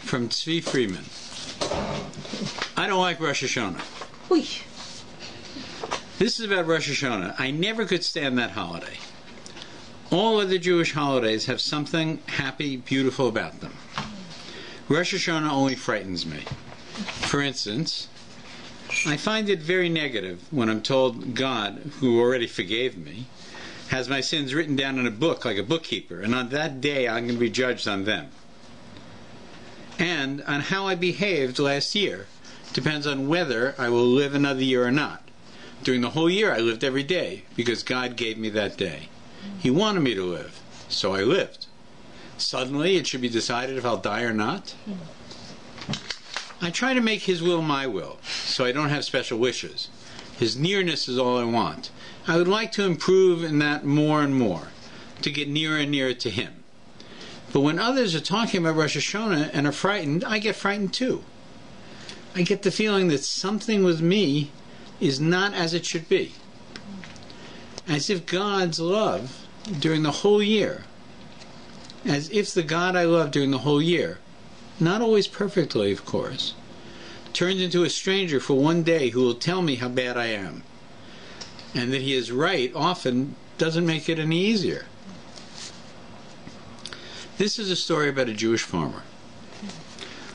From Tzvi Friedman. I don't like Rosh HaShana. Oy. This is about Rosh HaShana. I never could stand that holiday. All other Jewish holidays have something happy, beautiful about them. Rosh HaShana only frightens me. For instance, I find it very negative when I'm told God, who already forgave me, has my sins written down in a book like a bookkeeper, and on that day I'm going to be judged on them. And on how I behaved last year depends on whether I will live another year or not. During the whole year I lived every day because God gave me that day. He wanted me to live, so I lived. Suddenly it should be decided if I'll die or not. I try to make His will my will, so I don't have special wishes. His nearness is all I want. I would like to improve in that more and more, to get nearer and nearer to Him. But when others are talking about Rosh Hashanah and are frightened, I get frightened too. I get the feeling that something with me is not as it should be. As if God's love during the whole year, as if the God I love during the whole year, not always perfectly, of course, turns into a stranger for one day who will tell me how bad I am. And that He is right often doesn't make it any easier. This is a story about a Jewish farmer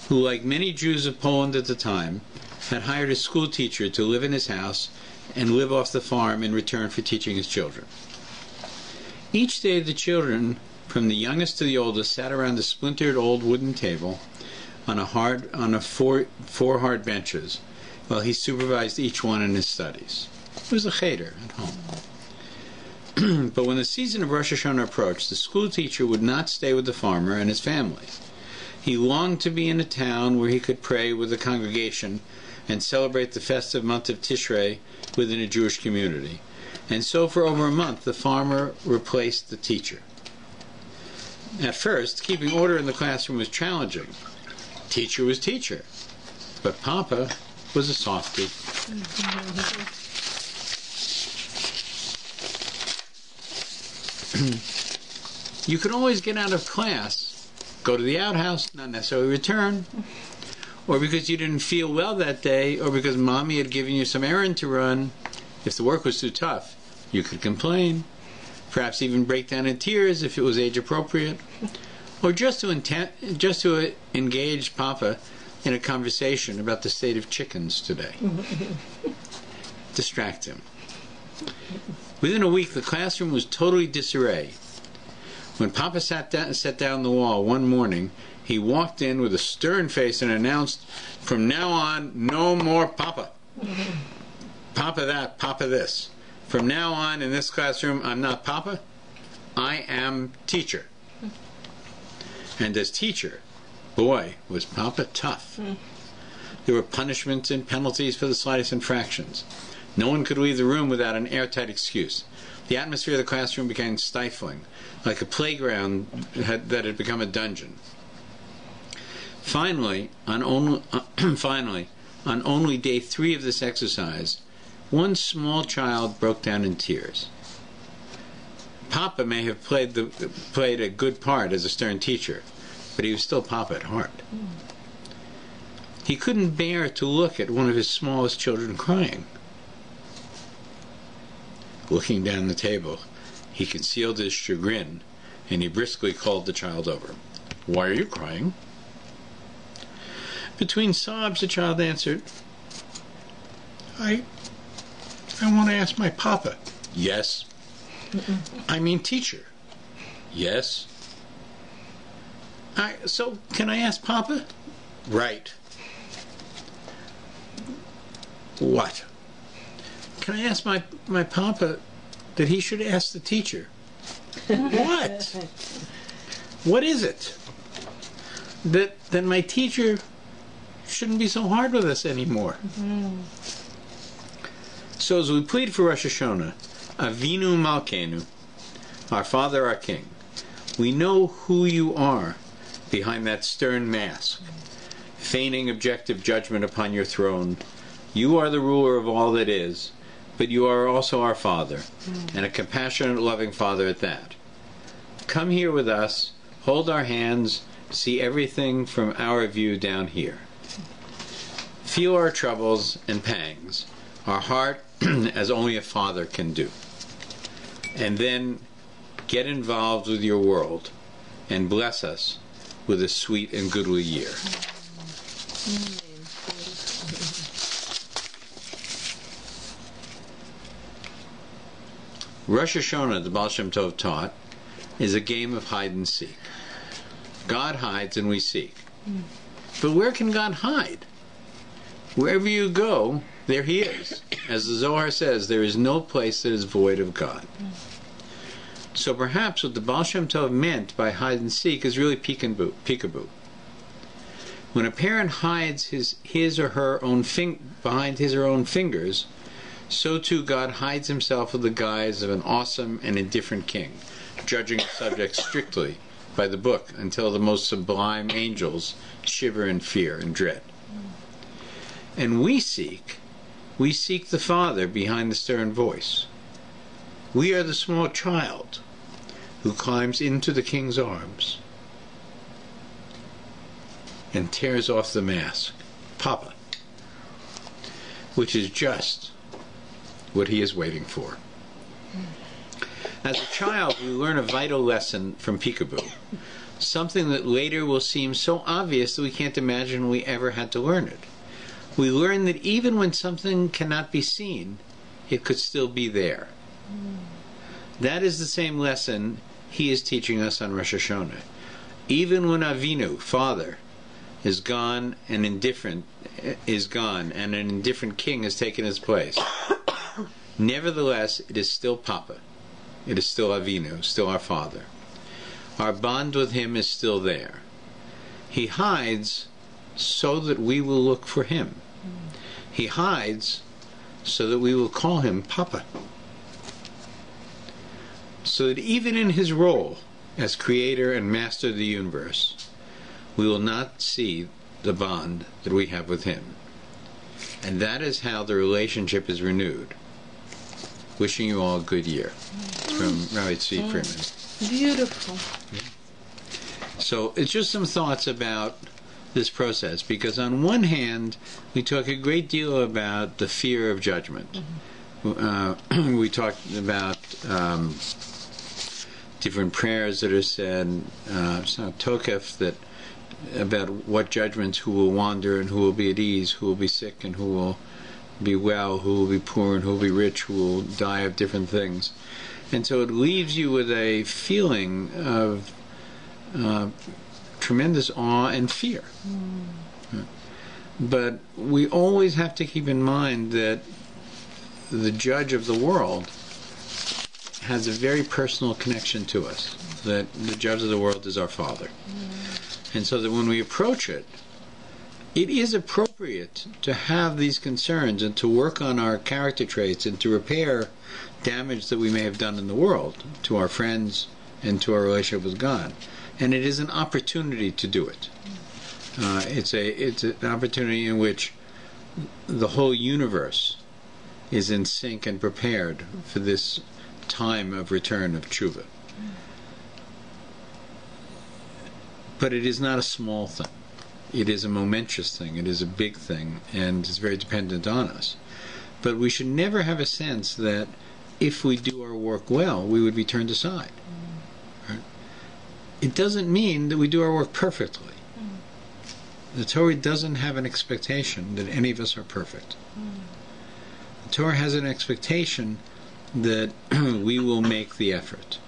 who, like many Jews of Poland at the time, had hired a school teacher to live in his house and live off the farm in return for teaching his children. Each day the children, from the youngest to the oldest, sat around a splintered old wooden table on four hard benches while he supervised each one in his studies. It was a cheder at home. But when the season of Rosh Hashanah approached, the school teacher would not stay with the farmer and his family. He longed to be in a town where he could pray with the congregation and celebrate the festive month of Tishrei within a Jewish community. And so for over a month, the farmer replaced the teacher. At first, keeping order in the classroom was challenging. Teacher was teacher, but Papa was a softie. You could always get out of class, go to the outhouse, not necessarily return, or because you didn't feel well that day, or because Mommy had given you some errand to run. If the work was too tough, you could complain, perhaps even break down in tears if it was age appropriate, or just to engage Papa in a conversation about the state of chickens today. Distract him. Within a week, the classroom was totally disarray. When Papa sat down on the wall one morning, he walked in with a stern face and announced, "From now on, no more Papa. Papa that, Papa this. From now on, in this classroom, I'm not Papa. I am teacher." And as teacher, boy, was Papa tough. There were punishments and penalties for the slightest infractions. No one could leave the room without an airtight excuse. The atmosphere of the classroom became stifling, like a playground that had become a dungeon. Finally, on only day 3 of this exercise, one small child broke down in tears. Papa may have played a good part as a stern teacher, but he was still Papa at heart. He couldn't bear to look at one of his smallest children crying. Looking down the table, he concealed his chagrin, and he briskly called the child over. "Why are you crying?" Between sobs, the child answered, I want to ask my Papa." "Yes." "I mean teacher." "Yes." So, can I ask Papa?" "Right." "What?" "Can I ask my Papa that he should ask the teacher?" "What?" "What is it?" That my teacher shouldn't be so hard with us anymore." So as we plead for Rosh Hashanah, Avinu Malkeinu, our Father, our King, we know who you are behind that stern mask, feigning objective judgment upon your throne. You are the ruler of all that is, but you are also our Father, and a compassionate, loving Father at that. Come here with us, hold our hands, see everything from our view down here. Feel our troubles and pangs, our heart as only a father can do. And then get involved with your world and bless us with a sweet and goodly year. Rosh HaShana, the Baal Shem Tov taught, is a game of hide and seek. God hides and we seek. But where can God hide? Wherever you go, there He is. As the Zohar says, there is no place that is void of God. So perhaps what the Baal Shem Tov meant by hide and seek is really peekaboo. When a parent hides his or her own behind his or her own fingers, so too God hides Himself with the guise of an awesome and indifferent king, judging subjects strictly by the book until the most sublime angels shiver in fear and dread. And we seek the Father behind the stern voice. We are the small child who climbs into the king's arms and tears off the mask, Papa, which is just what he is waiting for. As a child, we learn a vital lesson from peekaboo, something that later will seem so obvious that we can't imagine we ever had to learn it. We learn that even when something cannot be seen, it could still be there. That is the same lesson He is teaching us on Rosh HaShana. Even when Avinu, Father, is gone and an indifferent king has taken his place, nevertheless, it is still Papa. It is still Avinu, still our Father. Our bond with Him is still there. He hides so that we will look for Him. He hides so that we will call Him Papa. So that even in His role as Creator and Master of the universe, we will not see the bond that we have with Him. And that is how the relationship is renewed. Wishing you all a good year. It's from Rabbi Tzvi Freeman. Beautiful. Yeah. So it's just some thoughts about this process, because on one hand we talk a great deal about the fear of judgment. We talked about different prayers that are said, it's not Tokef, that about what judgments, who will wander and who will be at ease, who will be sick and who will be well, who will be poor and who will be rich, who will die of different things. And so it leaves you with a feeling of tremendous awe and fear. But we always have to keep in mind that the judge of the world has a very personal connection to us, that the judge of the world is our Father. And so that when we approach it, it is appropriate to have these concerns and to work on our character traits and to repair damage that we may have done in the world to our friends and to our relationship with God. And it is an opportunity to do it. It's an opportunity in which the whole universe is in sync and prepared for this time of return of tshuva. But it is not a small thing. It is a momentous thing. It is a big thing, and it's very dependent on us. But we should never have a sense that if we do our work well, we would be turned aside. Right? It doesn't mean that we do our work perfectly. The Torah doesn't have an expectation that any of us are perfect. The Torah has an expectation that we will make the effort.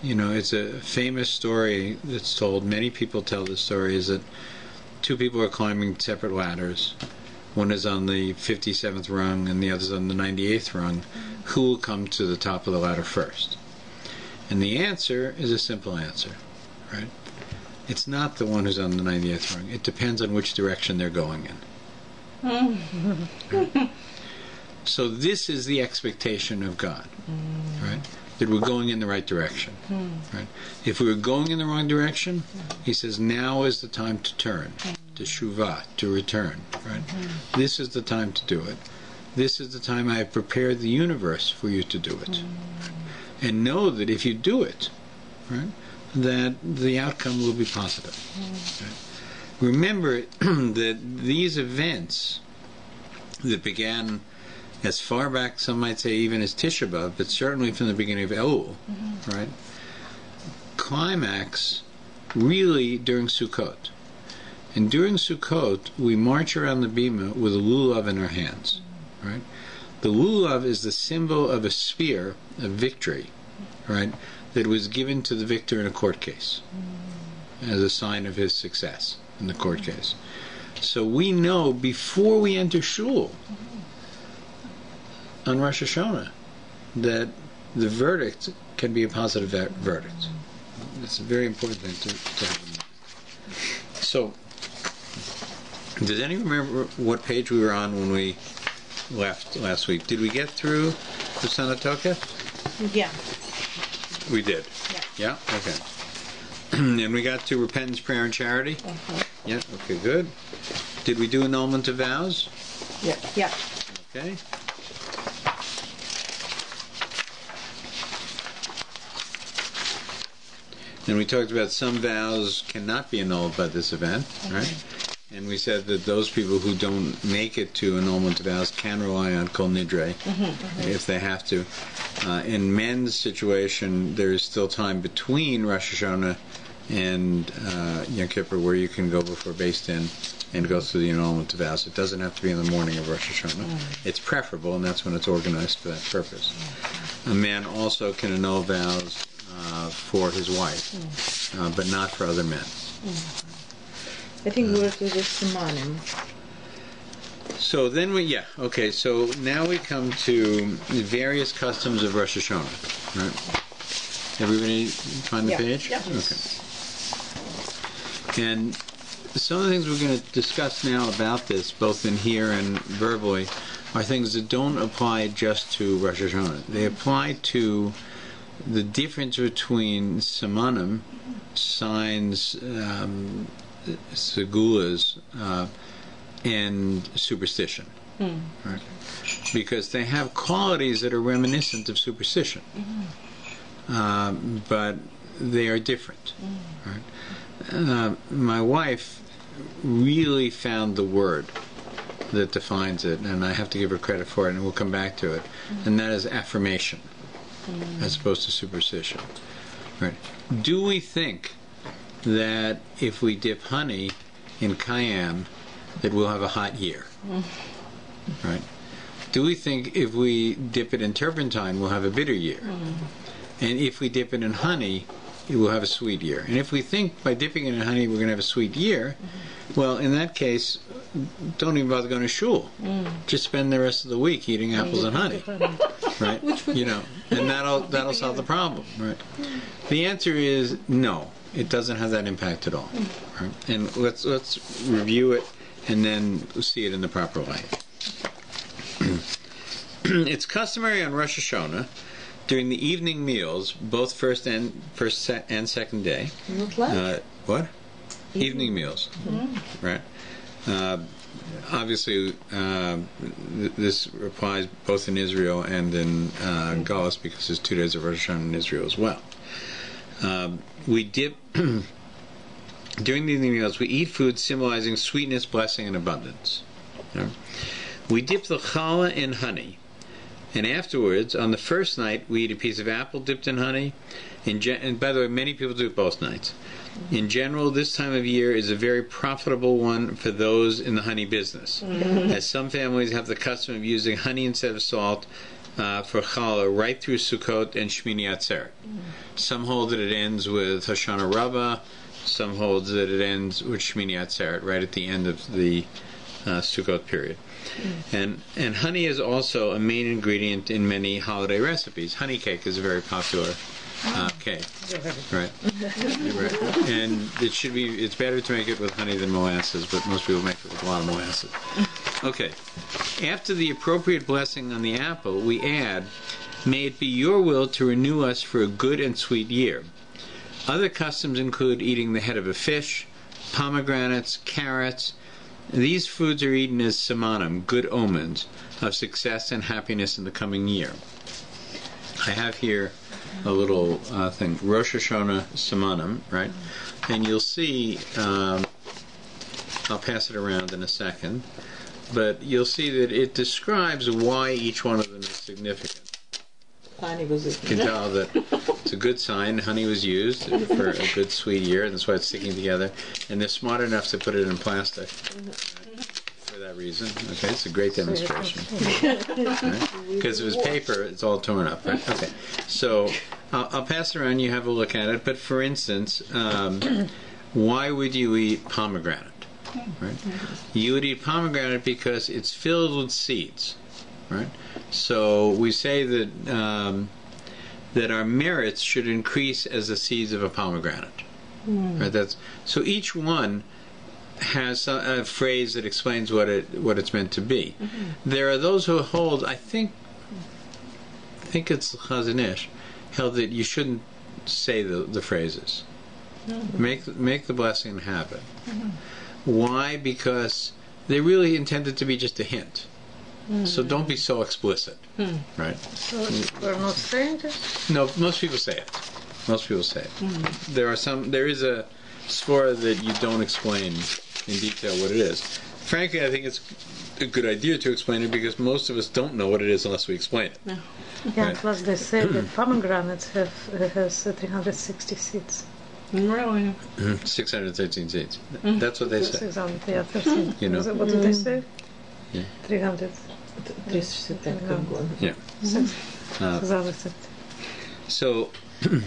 You know, it's a famous story that's told, many people tell this story, is that two people are climbing separate ladders. One is on the 57th rung and the other is on the 98th rung. Who will come to the top of the ladder first? And the answer is a simple answer, right? It's not the one who's on the 98th rung. It depends on which direction they're going in. Right? So this is the expectation of God, right? That we're going in the right direction. Right? If we were going in the wrong direction, He says, now is the time to turn, to shuvah, to return. Right? This is the time to do it. This is the time I have prepared the universe for you to do it. And know that if you do it, right, that the outcome will be positive. Okay. Remember that these events that began as far back, some might say even as Tisha B'Av, but certainly from the beginning of Elul, right? Climax really during Sukkot. And during Sukkot, we march around the bima with a lulav in our hands, right? The lulav is the symbol of a spear of victory, right, that was given to the victor in a court case as a sign of his success in the court case. So we know before we enter shul on Rosh HaShana that the verdict can be a positive verdict. It's a very important thing to have in mind. So, does anyone remember what page we were on when we left last week? Did we get through the Sanatoka? Yeah. We did? Yeah. Yeah? Okay. And we got to repentance, prayer, and charity? Yeah? Okay, good. Did we do annulment of vows? Yeah. Yeah. Okay. And we talked about some vows cannot be annulled by this event, right? And we said that those people who don't make it to annulment of vows can rely on Kol Nidre if they have to. In men's situation, there is still time between Rosh Hashanah and Yom Kippur where you can go before Beis Din and go through the annulment of vows. It doesn't have to be in the morning of Rosh Hashanah. It's preferable, and that's when it's organized for that purpose. A man also can annul vows for his wife, but not for other men. I think we're to the Simonim. So then so now we come to the various customs of Rosh Hashanah, right? Everybody find the page? Yeah. Okay. And some of the things we're going to discuss now about this, both in here and verbally, are things that don't apply just to Rosh Hashanah. They apply to the difference between Simonim, signs, segulas, and superstition. Right? Because they have qualities that are reminiscent of superstition, but they are different. Right? My wife really found the word that defines it, and I have to give her credit for it, and we'll come back to it, and that is affirmation, as opposed to superstition. Right? Do we think that if we dip honey in cayenne that we'll have a hot year? Right? Do we think if we dip it in turpentine we'll have a bitter year? And if we dip it in honey it will have a sweet year? And if we think by dipping it in honey we're going to have a sweet year, well, in that case, don't even bother going to shul. Just spend the rest of the week eating apples and honey, right? And that'll solve the problem, right? The answer is no. It doesn't have that impact at all. Right? And let's review it and then see it in the proper light. It's customary on Rosh Hashanah during the evening meals, both first and second day. What? Evening meals, right? Obviously, this applies both in Israel and in Galus because there's 2 days of Rosh Hashanah in Israel as well. We dip during the evening meals. We eat food symbolizing sweetness, blessing, and abundance. We dip the challah in honey, and afterwards, on the first night, we eat a piece of apple dipped in honey. And by the way, many people do it both nights. In general, this time of year is a very profitable one for those in the honey business, as some families have the custom of using honey instead of salt for challah right through Sukkot and Shmini Atzeret. Some hold that it ends with Hoshana Rabbah. Some hold that it ends with Shmini Atzeret, right at the end of the Sukkot period. And honey is also a main ingredient in many holiday recipes. Honey cake is a very popular cake, right? And it's better to make it with honey than molasses, but most people make it with a lot of molasses. Okay. After the appropriate blessing on the apple, we add, "May it be your will to renew us for a good and sweet year." Other customs include eating the head of a fish, pomegranates, carrots. These foods are eaten as simonim, good omens, of success and happiness in the coming year. I have here a little thing, Rosh HaShana Simonim, right? And you'll see, I'll pass it around in a second, but you'll see that it describes why each one of them is significant. Honey was it. You can tell that it's a good sign. Honey was used for a good sweet year, and that's why it's sticking together. And they're smart enough to put it in plastic for that reason. Okay, it's a great demonstration. Because if it was paper, it's all torn up. Right? Okay, so I'll pass it around. You have a look at it. But for instance, why would you eat pomegranate? Right? You would eat pomegranate because it's filled with seeds. Right? So we say that that our merits should increase as the seeds of a pomegranate. Right? So each one has a phrase that explains what it's meant to be. There are those who hold, I think it's Chazon Ish, held that you shouldn't say the phrases. Make the blessing and have it. Why? Because they're really intended to be just a hint. So don't be so explicit, right? So we're not saying this? No, most people say it. Most people say it. There is a svara that you don't explain in detail what it is. Frankly, I think it's a good idea to explain it because most of us don't know what it is unless we explain it. No. Yeah, Right. plus they say that pomegranates has 360 seeds. Really? 613 seeds. That's what they say. 613. You know. What did they say? Yeah. 300. Yeah. 613. So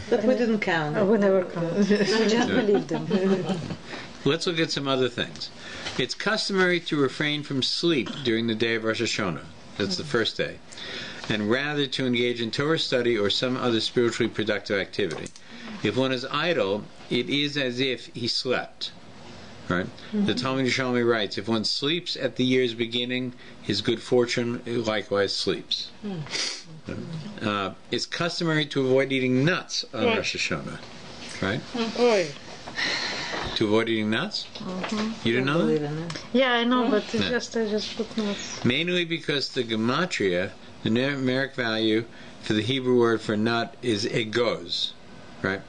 But we didn't count. We never count. We just believe them. let's look at some other things. It's customary to refrain from sleep during the day of Rosh HaShana. That's the first day. And rather to engage in Torah study or some other spiritually productive activity. If one is idle, it is as if he slept. Right? The Talmud Yerushalmi writes, if one sleeps at the year's beginning, his good fortune likewise sleeps. It's customary to avoid eating nuts on Rosh HaShana. Right? To avoid eating nuts? You didn't know that? Yeah, I know, but Yeah. I just put nuts. Mainly because the gematria, the numeric value for the Hebrew word for nut is egoz. Right?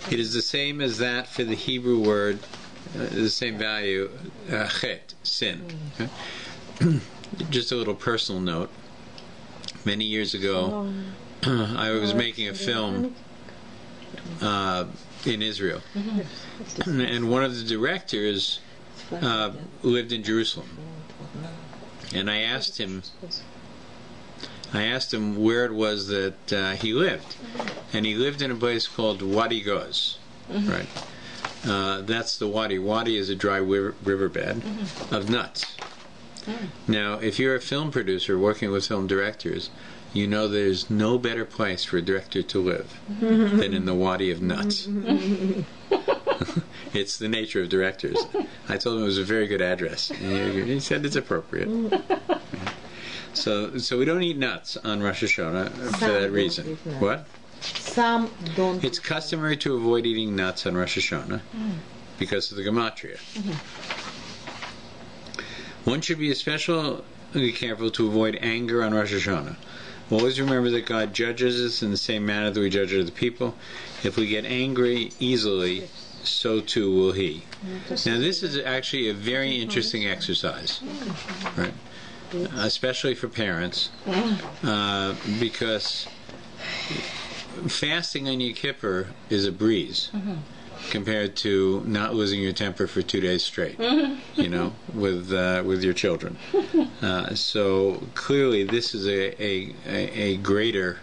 It is the same as that for the Hebrew word, the same value, chet, sin. Okay? Just a little personal note. Many years ago, I was making a film in Israel. And one of the directors lived in Jerusalem. And I asked him where it was that he lived. And he lived in a place called Wadi Goz. Right? That's the Wadi. Wadi is a dry riverbed of nuts. Now, if you're a film producer working with film directors, you know there's no better place for a director to live than in the Wadi of nuts. It's the nature of directors. I told him it was a very good address. And he said it's appropriate. So we don't eat nuts on Rosh Hashanah for that reason. What? Some don't. It's customary to avoid eating nuts on Rosh Hashanah because of the gematria. One should be especially careful to avoid anger on Rosh Hashanah. Always remember that God judges us in the same manner that we judge other people. If we get angry easily, so too will He. Now this is actually a very interesting exercise, right? Especially for parents, because fasting on Yom Kippur is a breeze compared to not losing your temper for 2 days straight, with your children. So clearly this is a greater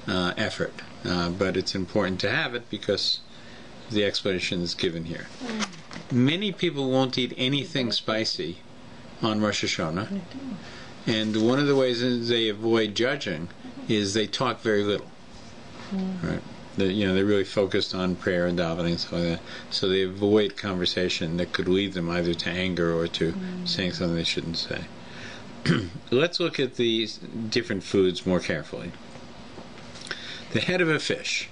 effort, but it's important to have it because the explanation is given here. Many people won't eat anything spicy on Rosh Hashanah, and one of the ways they avoid judging is they talk very little. Right? They're really focused on prayer and davening and stuff like that, so they avoid conversation that could lead them either to anger or to saying something they shouldn't say. Let's look at these different foods more carefully. The head of a fish,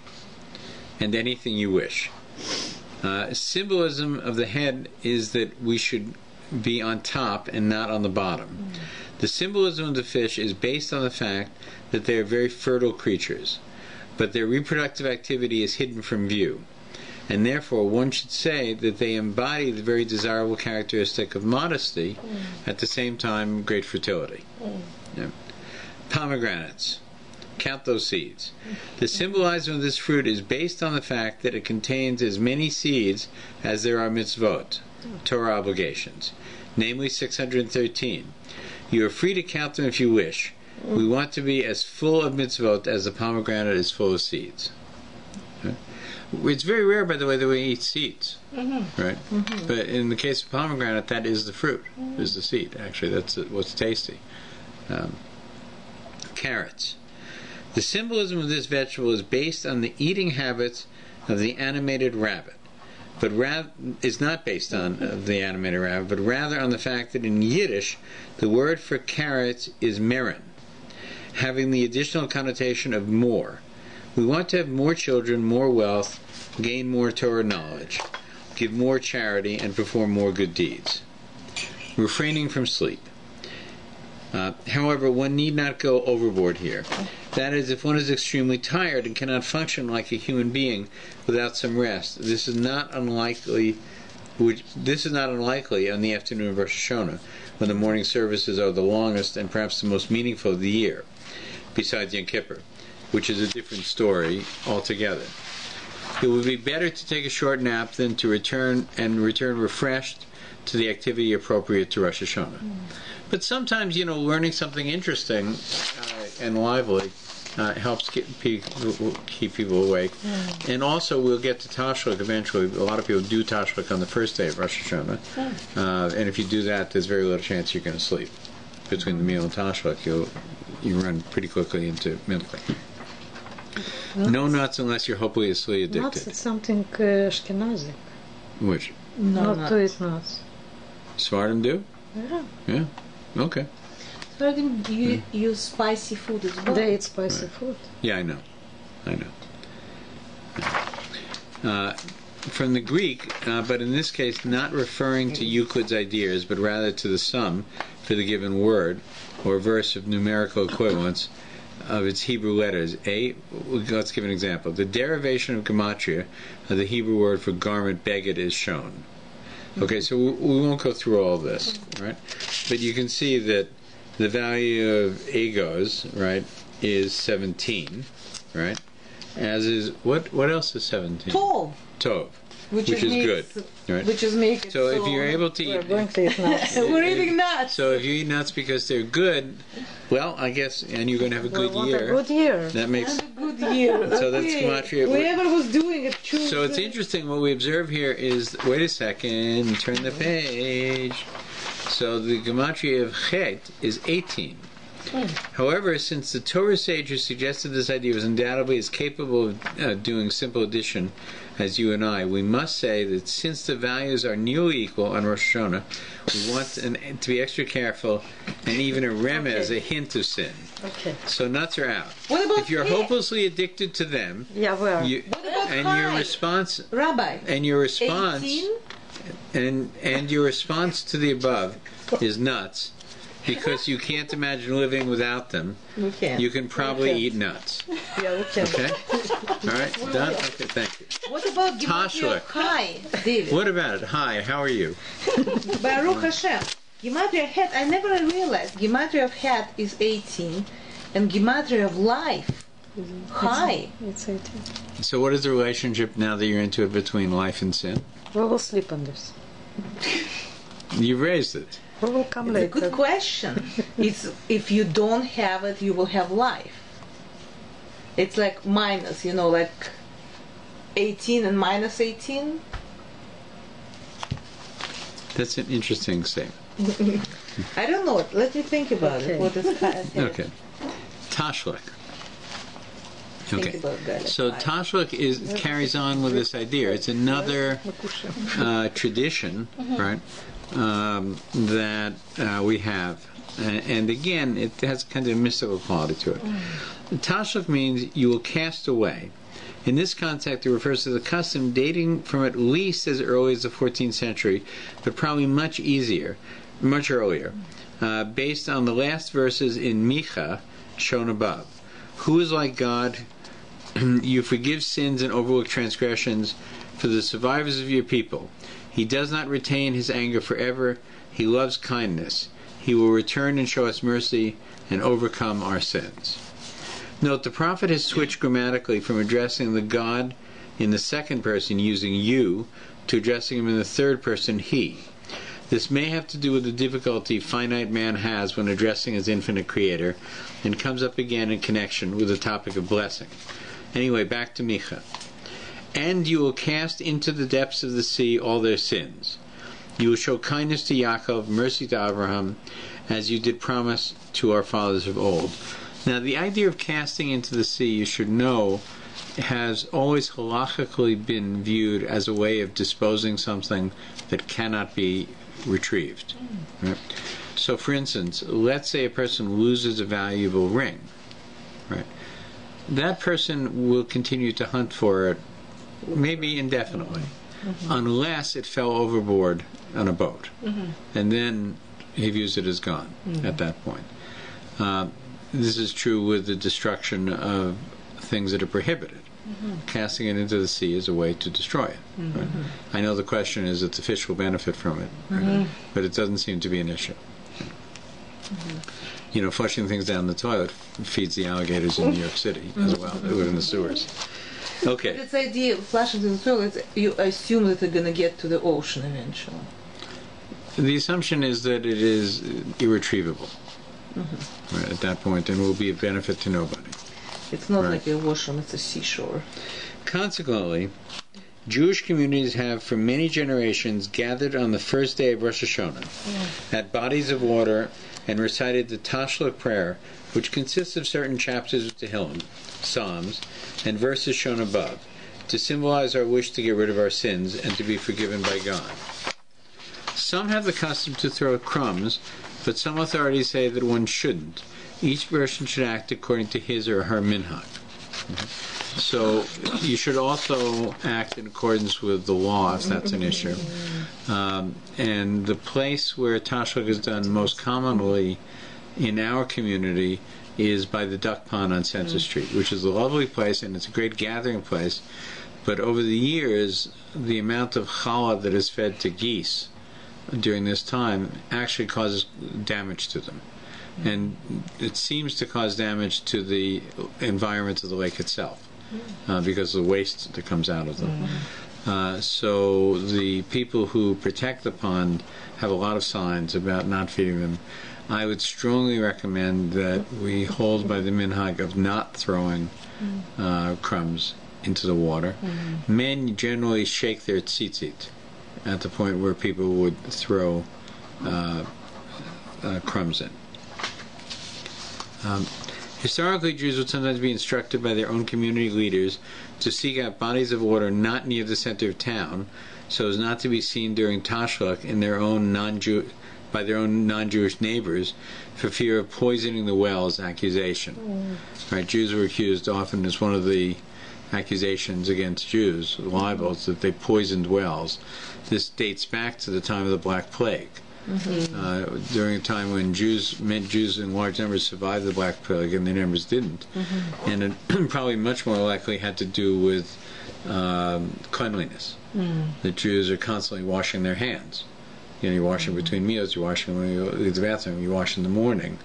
and anything you wish. Symbolism of the head is that we should be on top and not on the bottom. The symbolism of the fish is based on the fact that they are very fertile creatures. but their reproductive activity is hidden from view. And therefore, one should say that they embody the very desirable characteristic of modesty, at the same time, great fertility. Yeah. Pomegranates. Count those seeds. The symbolism of this fruit is based on the fact that it contains as many seeds as there are mitzvot, Torah obligations, namely 613. You are free to count them if you wish. We want to be as full of mitzvot as the pomegranate is full of seeds. Okay? It's very rare, by the way, that we eat seeds, right? But in the case of pomegranate, that is the fruit, is the seed. Actually, that's what's tasty. Carrots. The symbolism of this vegetable is based on the eating habits of the animated rabbit, but is not based on the animated rabbit, but rather on the fact that in Yiddish, the word for carrots is meren, having the additional connotation of more. We want to have more children, more wealth, gain more Torah knowledge, give more charity, and perform more good deeds. Refraining from sleep. However, one need not go overboard here. That is, if one is extremely tired and cannot function like a human being without some rest, this is not unlikely on the afternoon of Rosh HaShana, when the morning services are the longest and perhaps the most meaningful of the year, besides Yom Kippur, which is a different story altogether. It would be better to take a short nap than to return refreshed to the activity appropriate to Rosh Hashanah. But sometimes, learning something interesting and lively helps keep people awake. And also, we'll get to Tashlik eventually. A lot of people do Tashlik on the first day of Rosh Hashanah. And if you do that, there's very little chance you're going to sleep. Between the meal and Tashlik, you run pretty quickly into milk. No nuts unless you're hopelessly addicted. Nuts is something Ashkenazi. Which? Not to eat nuts. Svardim do? Yeah. Yeah. Okay. Svardim use spicy food as well. They eat spicy food. Yeah, I know. From the Greek, but in this case not referring to Euclid's ideas, but rather to the sum for the given word or verse of numerical equivalence of its Hebrew letters. Let's give an example. The derivation of gematria of the Hebrew word for garment, beged, is shown. Okay, so we won't go through all of this, right? But you can see that the value of egos, right, is 17, right? As is, what else is 17? Tov. Which is good, right? Which is make it so if you're able to eat... We're going to eat nuts. We're eating nuts. So if you eat nuts because they're good, well, I guess, and you're going to have a good year. A good year. That makes... And a good year. So that's gematria. Whoever was doing it, choose. So it's interesting, what we observe here is, wait a second, turn the page. So the gematria of chet is 18. However, since the Torah sage who suggested this idea was undoubtedly as capable of doing simple addition as you and I, we must say that since the values are nearly equal on Rosh Hashanah, we want to be extra careful, and even a remez, a hint of sin. Okay. So nuts are out. What about if you're hopelessly addicted to them, yeah, we are. What about and high? your response, Rabbi, and your response, 18? and your response to the above is nuts. Because you can't imagine living without them, you can probably eat nuts. Yeah, we can. Okay? All right? Done? Okay, thank you. What about gematria of high, David? What about it? Hi, how are you? Baruch Hashem. Gematria of het, I never realized. Gematria of het is 18, and gematria of life, high. It's 18. So what is the relationship, now that you're into it, between life and sin? We will sleep on this. You've raised it. We will come It's a later. good question. It's if you don't have it, you will have life. It's like minus, like 18 and minus 18. That's an interesting statement. I don't know. Let me think about it. What is Okay. Tashlik. Think Okay. about that. So Tashlik carries on with this idea. It's another tradition, right? That we have, and again, it has kind of a mystical quality to it. Tashlik means you will cast away. In this context, it refers to the custom dating from at least as early as the 14th century, but probably much earlier, based on the last verses in Micha shown above. Who is like God You forgive sins and overlook transgressions for the survivors of your people. He does not retain his anger forever. He loves kindness. He will return and show us mercy and overcome our sins. Note, the prophet has switched grammatically from addressing the God in the second person using you to addressing him in the third person he. This may have to do with the difficulty finite man has when addressing his infinite creator, and comes up again in connection with the topic of blessing. Anyway, back to Micha. And you will cast into the depths of the sea all their sins. You will show kindness to Yaakov, mercy to Abraham, as you did promise to our fathers of old. Now, the idea of casting into the sea, you should know, has always halachically been viewed as a way of disposing something that cannot be retrieved. Right? So, for instance, let's say a person loses a valuable ring. Right? That person will continue to hunt for it, maybe indefinitely, unless it fell overboard on a boat. And then he views it as gone at that point. This is true with the destruction of things that are prohibited. Casting it into the sea is a way to destroy it. Right? I know the question is that the fish will benefit from it, right? But it doesn't seem to be an issue. You know, flushing things down the toilet feeds the alligators in New York City as well, who live in the sewers. Okay. This idea of flushing in the toilet, you assume that they're going to get to the ocean eventually. The assumption is that it is irretrievable right, at that point, and will be a benefit to nobody. It's not like a washroom, it's a seashore. Consequently, Jewish communities have for many generations gathered on the first day of Rosh HaShana at bodies of water and recited the Tashluk prayer, which consists of certain chapters of Tehillim, Psalms, and verses shown above, to symbolize our wish to get rid of our sins and to be forgiven by God. Some have the custom to throw crumbs, but some authorities say that one shouldn't. Each person should act according to his or her minhag. So you should also act in accordance with the law if that's an issue. And the place where Tashluk is done most commonly in our community is by the duck pond on Center Street, which is a lovely place and it's a great gathering place. But over the years, the amount of challah that is fed to geese during this time actually causes damage to them. And it seems to cause damage to the environment of the lake itself because of the waste that comes out of them. So the people who protect the pond have a lot of signs about not feeding them. I would strongly recommend that we hold by the minhag of not throwing crumbs into the water. Men generally shake their tzitzit at the point where people would throw crumbs in. Historically, Jews would sometimes be instructed by their own community leaders to seek out bodies of water not near the center of town, so as not to be seen during Tashluk in their own by their own non-Jewish neighbors, for fear of poisoning the wells accusation. Right, Jews were accused often as one of the accusations against Jews, libels, that they poisoned wells. This dates back to the time of the Black Plague. During a time when Jews in large numbers survived the Black Plague and their numbers didn't. And it probably much more likely had to do with cleanliness. The Jews are constantly washing their hands. You know, you're washing between meals, you're washing when you leave the bathroom, you wash in the morning,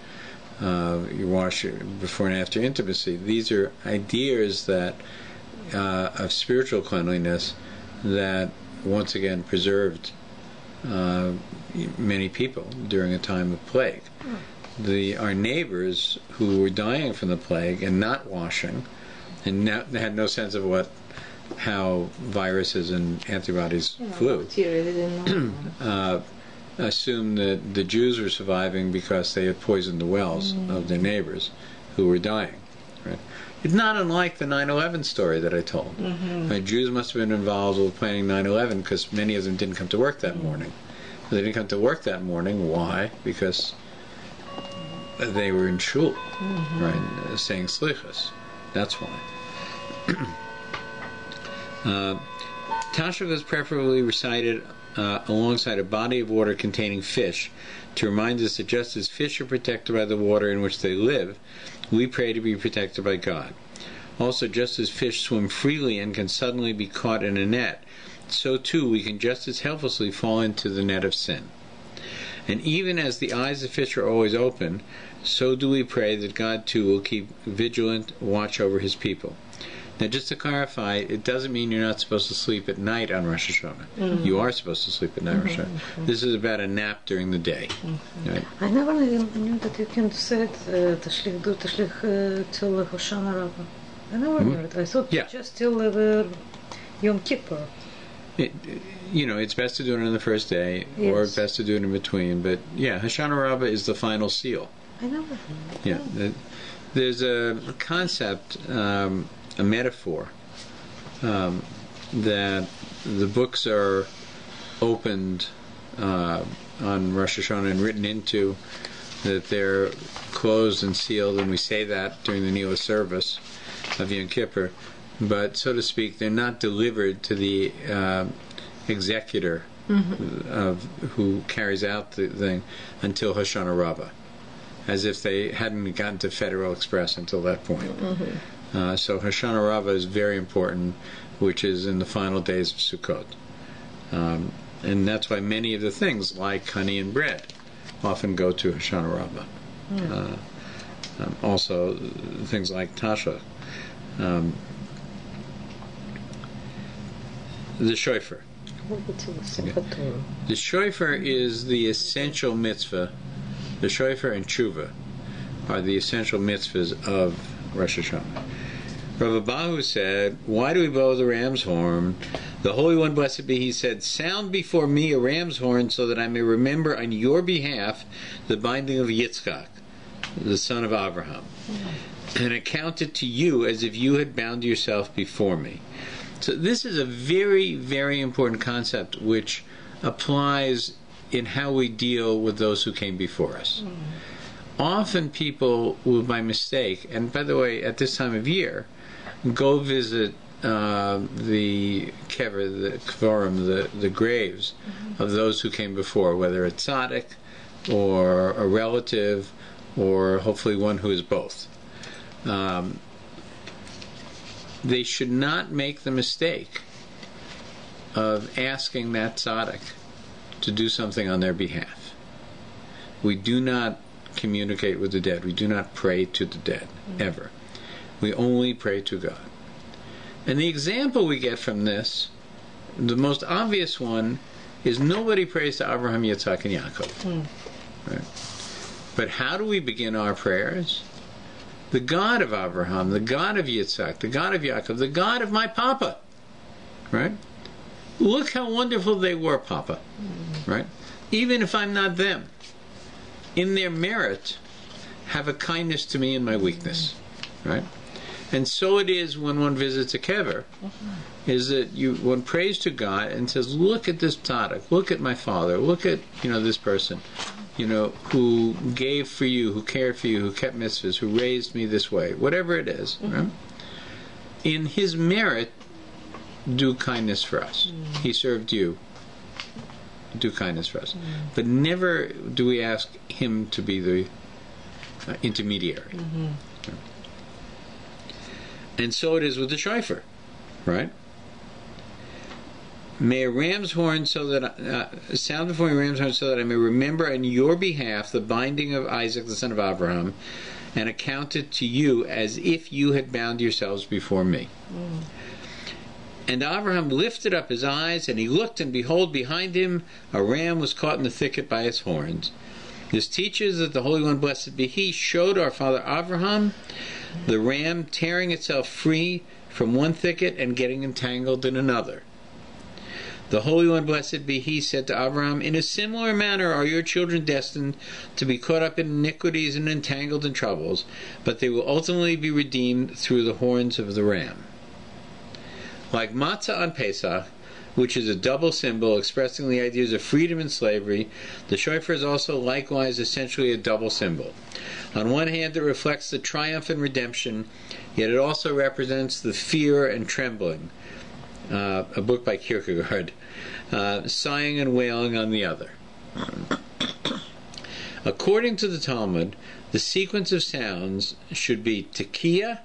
you wash before and after intimacy. These are ideas that of spiritual cleanliness that once again preserved many people during a time of plague. Our neighbors who were dying from the plague and not washing, and they had no sense of how viruses and antibodies flew, assumed that the Jews were surviving because they had poisoned the wells of their neighbors who were dying. Right? It's not unlike the 9/11 story that I told. Jews must have been involved with planning 9/11 because many of them didn't come to work that morning. They didn't come to work that morning. Why? Because they were in shul, right, saying slichas. That's why. Tashluk is preferably recited alongside a body of water containing fish to remind us that just as fish are protected by the water in which they live, we pray to be protected by God. Also, just as fish swim freely and can suddenly be caught in a net, so too we can just as helplessly fall into the net of sin. And even as the eyes of fish are always open, so do we pray that God too will keep vigilant watch over his people. Now, just to clarify, it doesn't mean you're not supposed to sleep at night on Rosh HaShana. You are supposed to sleep at night on Rosh HaShana. This is about a nap during the day. Right? I never knew that you can say it, tashlich till Hoshana Rabbah. I never knew it. I thought just till Yom Kippur. It's best to do it on the first day, or best to do it in between. But yeah, Hoshana Rabbah is the final seal. I never knew. Yeah, there's a concept, a metaphor, that the books are opened on Rosh Hashanah and written into, that they're closed and sealed, and we say that during the Nila service of Yom Kippur, but so to speak, they're not delivered to the executor of who carries out the thing until Hoshana Rabbah, as if they hadn't gotten to Federal Express until that point. So Hoshana Rabbah is very important, which is in the final days of Sukkot. And that's why many of the things, like honey and bread, often go to Hoshana Rabbah. Also, things like Tasha. The shofar. The shofar is the essential mitzvah. The shofar and tshuva are the essential mitzvahs of Rosh Hashanah. Rabbi Bahu said, "Why do we blow the ram's horn? The Holy One, blessed be He, said, 'Sound before me a ram's horn, so that I may remember on your behalf the binding of Yitzchak, the son of Abraham, and account it to you as if you had bound yourself before me.'" So this is a very, very important concept which applies in how we deal with those who came before us. Often people will, by mistake, and by the way, at this time of year, go visit the kever, the kvarim, the graves of those who came before, whether it's tzaddik or a relative, or hopefully one who is both. They should not make the mistake of asking that tzaddik to do something on their behalf. We do not communicate with the dead. We do not pray to the dead, ever. We only pray to God. And the example we get from this, the most obvious one, is nobody prays to Abraham, Yitzhak, and Yaakov. Right? But how do we begin our prayers? The God of Abraham, the God of Yitzhak, the God of Yaakov, the God of my Papa. Right? Look how wonderful they were, Papa. Right? Even if I'm not them, in their merit, have a kindness to me in my weakness. Right? And so it is when one visits a kever, is that one prays to God and says, look at this tzaddik, look at my father, look at this person, who gave for you, who cared for you, who kept mitzvahs, who raised me this way, whatever it is. Right? In his merit, do kindness for us. He served you. Do kindness for us. But never do we ask him to be the intermediary. And so it is with the shofar, right? May a ram's horn sound before me a ram's horn, so that I may remember on your behalf the binding of Isaac the son of Abraham, and account it to you as if you had bound yourselves before me. And Abraham lifted up his eyes, and he looked, and behold, behind him a ram was caught in the thicket by its horns. This teaches that the Holy One, blessed be He, showed our father Abraham the ram tearing itself free from one thicket and getting entangled in another. The Holy One, blessed be He, said to Abraham, in a similar manner are your children destined to be caught up in iniquities and entangled in troubles, but they will ultimately be redeemed through the horns of the ram. Like matzah on Pesach, which is a double symbol expressing the ideas of freedom and slavery, the shofar is also likewise essentially a double symbol. On one hand, it reflects the triumph and redemption, yet it also represents the fear and trembling. A book by Kierkegaard. Sighing and wailing on the other. According to the Talmud, the sequence of sounds should be tekiah,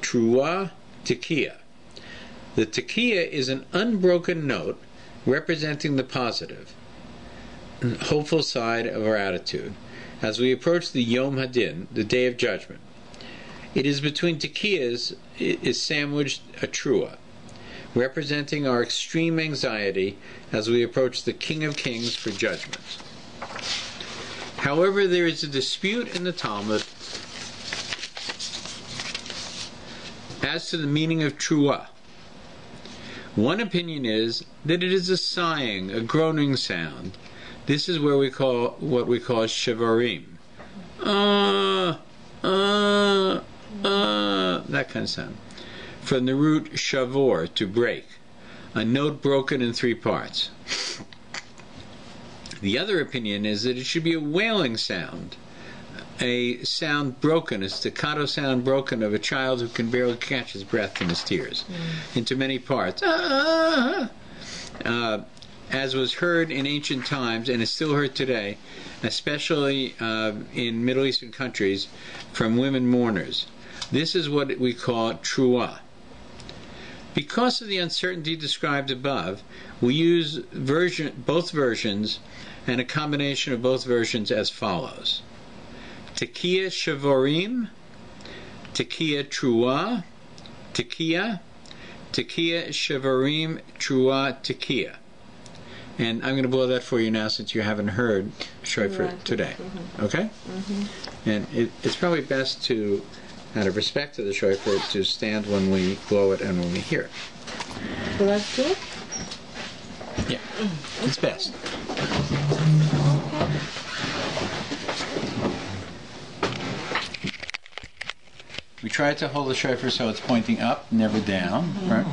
Trua Tekiah. The Tekiah is an unbroken note representing the positive, hopeful side of our attitude as we approach the Yom Hadin, the Day of Judgment. It is between Tekiyahs is sandwiched a Trua, representing our extreme anxiety as we approach the King of Kings for judgment. However, there is a dispute in the Talmud as to the meaning of Trua. One opinion is that it is a sighing, a groaning sound. This is where we call what we call shavarim. That kind of sound. From the root shavor, to break, a note broken in 3 parts. The other opinion is that it should be a wailing sound, a sound broken, a staccato sound broken of a child who can barely catch his breath in his tears, into many parts. As was heard in ancient times and is still heard today, especially in Middle Eastern countries, from women mourners. This is what we call Trua. Because of the uncertainty described above, we use both versions and a combination of both versions as follows: Tekiah Shavorim, Tekiah Trua, Tekiah, Tekiah Shavorim, Trua, Tekiah. And I'm going to blow that for you now since you haven't heard shofar today. Okay? And it's probably best to, out of respect to the shofar, to stand when we blow it and when we hear it. Let's do it? Yeah, it's best. We try to hold the shofar so it's pointing up, never down, right?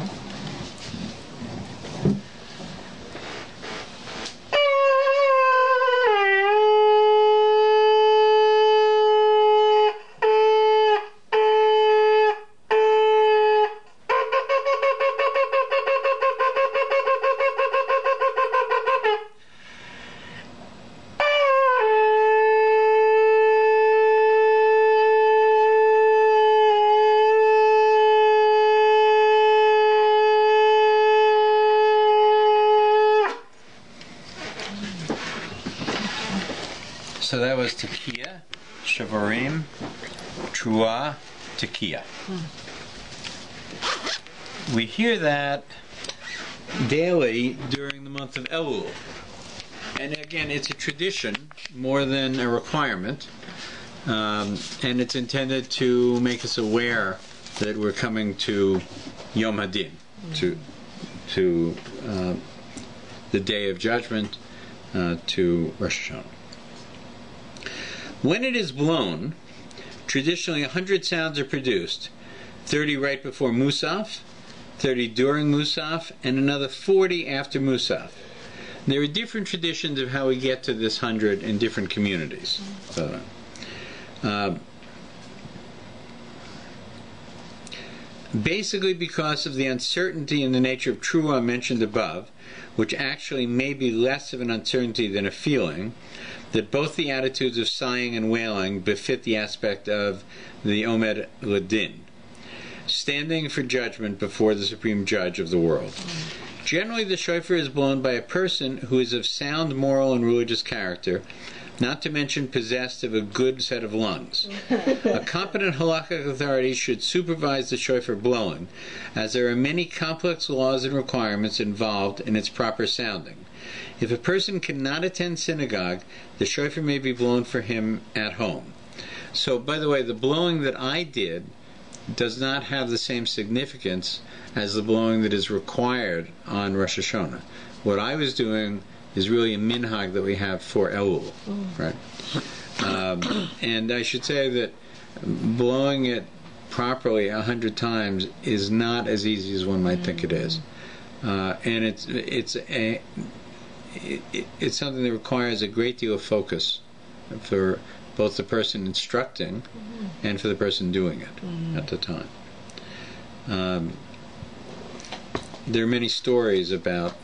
So that was Tekiah, Shavarim, Trua, Tekiah. We hear that daily during the month of Elul. And again, it's a tradition more than a requirement. And it's intended to make us aware that we're coming to Yom Hadin, to the Day of Judgment, to Rosh HaShana. When it is blown, traditionally 100 sounds are produced, 30 right before Musaf, 30 during Musaf, and another 40 after Musaf. There are different traditions of how we get to this 100 in different communities. Basically because of the uncertainty in the nature of Trua mentioned above, which actually may be less of an uncertainty than a feeling, that both the attitudes of sighing and wailing befit the aspect of the Omed Ladin, standing for judgment before the Supreme Judge of the world. Generally, the shofar is blown by a person who is of sound moral and religious character, not to mention possessed of a good set of lungs. A competent halakhic authority should supervise the shofar blowing, as there are many complex laws and requirements involved in its proper sounding. If a person cannot attend synagogue, the shofar may be blown for him at home. So, by the way, the blowing that I did does not have the same significance as the blowing that is required on Rosh HaShana. What I was doing is really a minhag that we have for Elul, right? And I should say that blowing it properly 100 times is not as easy as one might think it is, and it's something that requires a great deal of focus for both the person instructing and for the person doing it at the time. There are many stories about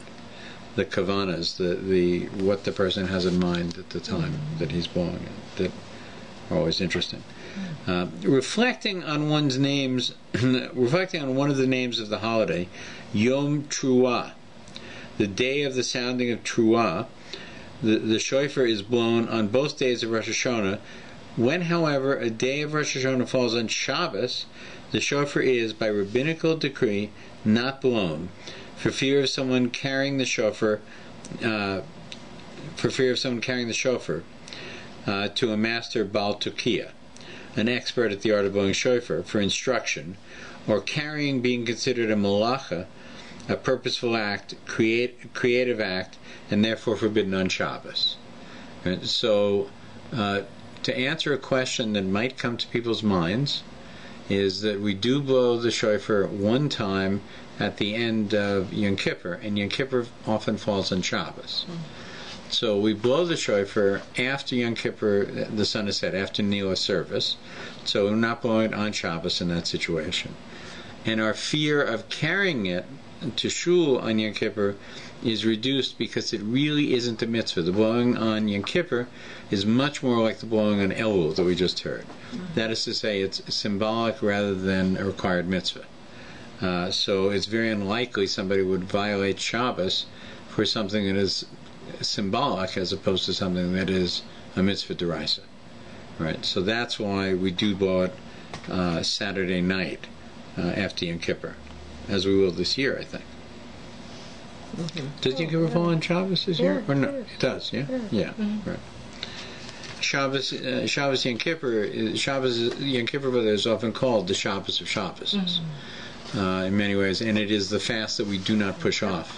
the kavanas, the what the person has in mind at the time that he's blowing it, that always interesting. Reflecting on one of the names of the holiday, Yom Truah, the day of the sounding of Truah, the shofar is blown on both days of Rosh HaShana. When, however, a day of Rosh HaShana falls on Shabbos, the shofar is, by rabbinical decree, not blown, for fear of someone carrying the shofar, to a master Baal Tukiya, an expert at the art of blowing shofar, for instruction, or carrying being considered a malacha, a purposeful act, creative act, and therefore forbidden on Shabbos. Right? So, to answer a question that might come to people's minds, is that we do blow the shofar one time at the end of Yom Kippur, and Yom Kippur often falls on Shabbos. So we blow the shofar after Yom Kippur, the sun is set, after Nila service, so we're not blowing it on Shabbos in that situation. And our fear of carrying it to shul on Yom Kippur is reduced because it really isn't a mitzvah. The blowing on Yom Kippur is much more like the blowing on Elul that we just heard. That is to say, it's symbolic rather than a required mitzvah. So it's very unlikely somebody would violate Shabbos for something that is symbolic as opposed to something that is a mitzvah d'oraisa. Right? So that's why we do blow it Saturday night after Yom Kippur, as we will this year, I think. Does Yom Kippur fall on Shabbos this year? Or no? It does, yeah? Yeah, right. Shabbos Yom Kippur, Yom Kippur is often called the Shabbos of Shabbos in many ways, and it is the fast that we do not push off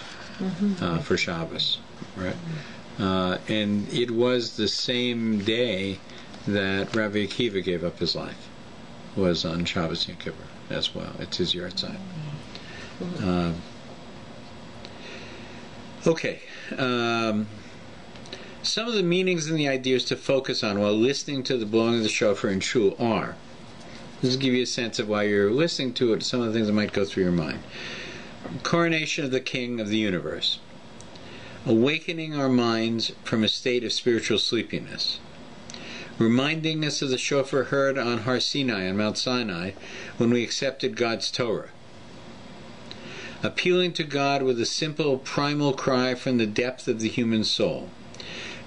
for Shabbos, right? And it was the same day that Rabbi Akiva gave up his life, was on Shabbos Yom Kippur as well. It's his yahrzeit. Okay. Some of the meanings and the ideas to focus on while listening to the blowing of the shofar in shul are, this will give you a sense of why you're listening to it, some of the things that might go through your mind. Coronation of the King of the Universe. Awakening our minds from a state of spiritual sleepiness. Reminding us of the shofar heard on Har Sinai, on Mount Sinai, when we accepted God's Torah. Appealing to God with a simple primal cry from the depth of the human soul.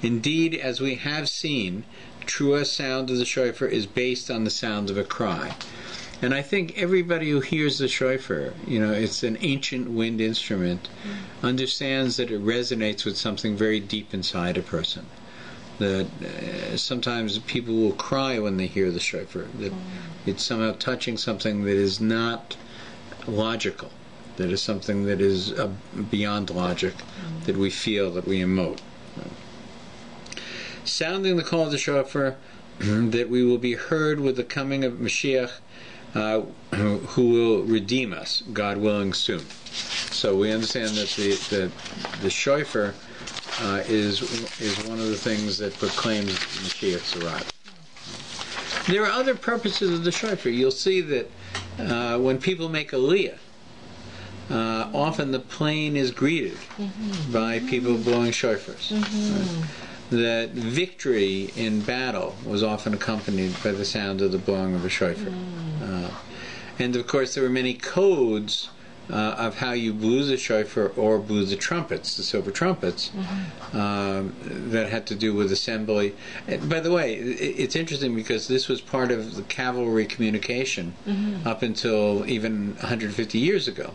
Indeed, as we have seen, true sound of the shofar is based on the sound of a cry. And I think everybody who hears the shofar, it's an ancient wind instrument, understands that it resonates with something very deep inside a person. That sometimes people will cry when they hear the shofar, that it's somehow touching something that is not logical, that is something that is beyond logic, that we feel, that we emote. Sounding the call of the shofar, that we will be heard with the coming of Mashiach, who will redeem us, God willing, soon. So we understand that the shofar is one of the things that proclaims Mashiach's arrival. There are other purposes of the shofar. You'll see that when people make aliyah, often the plane is greeted by people blowing shofars. Right? That victory in battle was often accompanied by the sound of the blowing of a shofar. And of course there were many codes of how you blew the shofar or blew the trumpets, the silver trumpets, that had to do with assembly. And by the way, it's interesting because this was part of the cavalry communication up until even 150 years ago.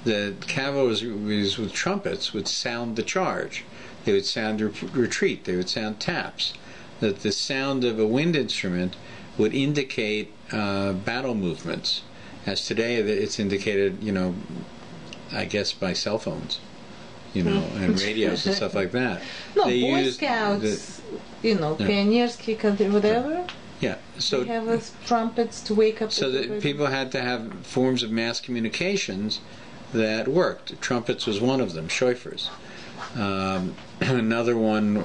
The cavalry with trumpets would sound the charge. They would sound retreat. They would sound taps. That the sound of a wind instrument would indicate battle movements. As today, it's indicated, I guess by cell phones, and radios and stuff like that. No, Boy Scouts, pioneers, kick whatever. Yeah, so they have trumpets to wake up. So that people had to have forms of mass communications that worked. Trumpets was one of them. Shofars. Another one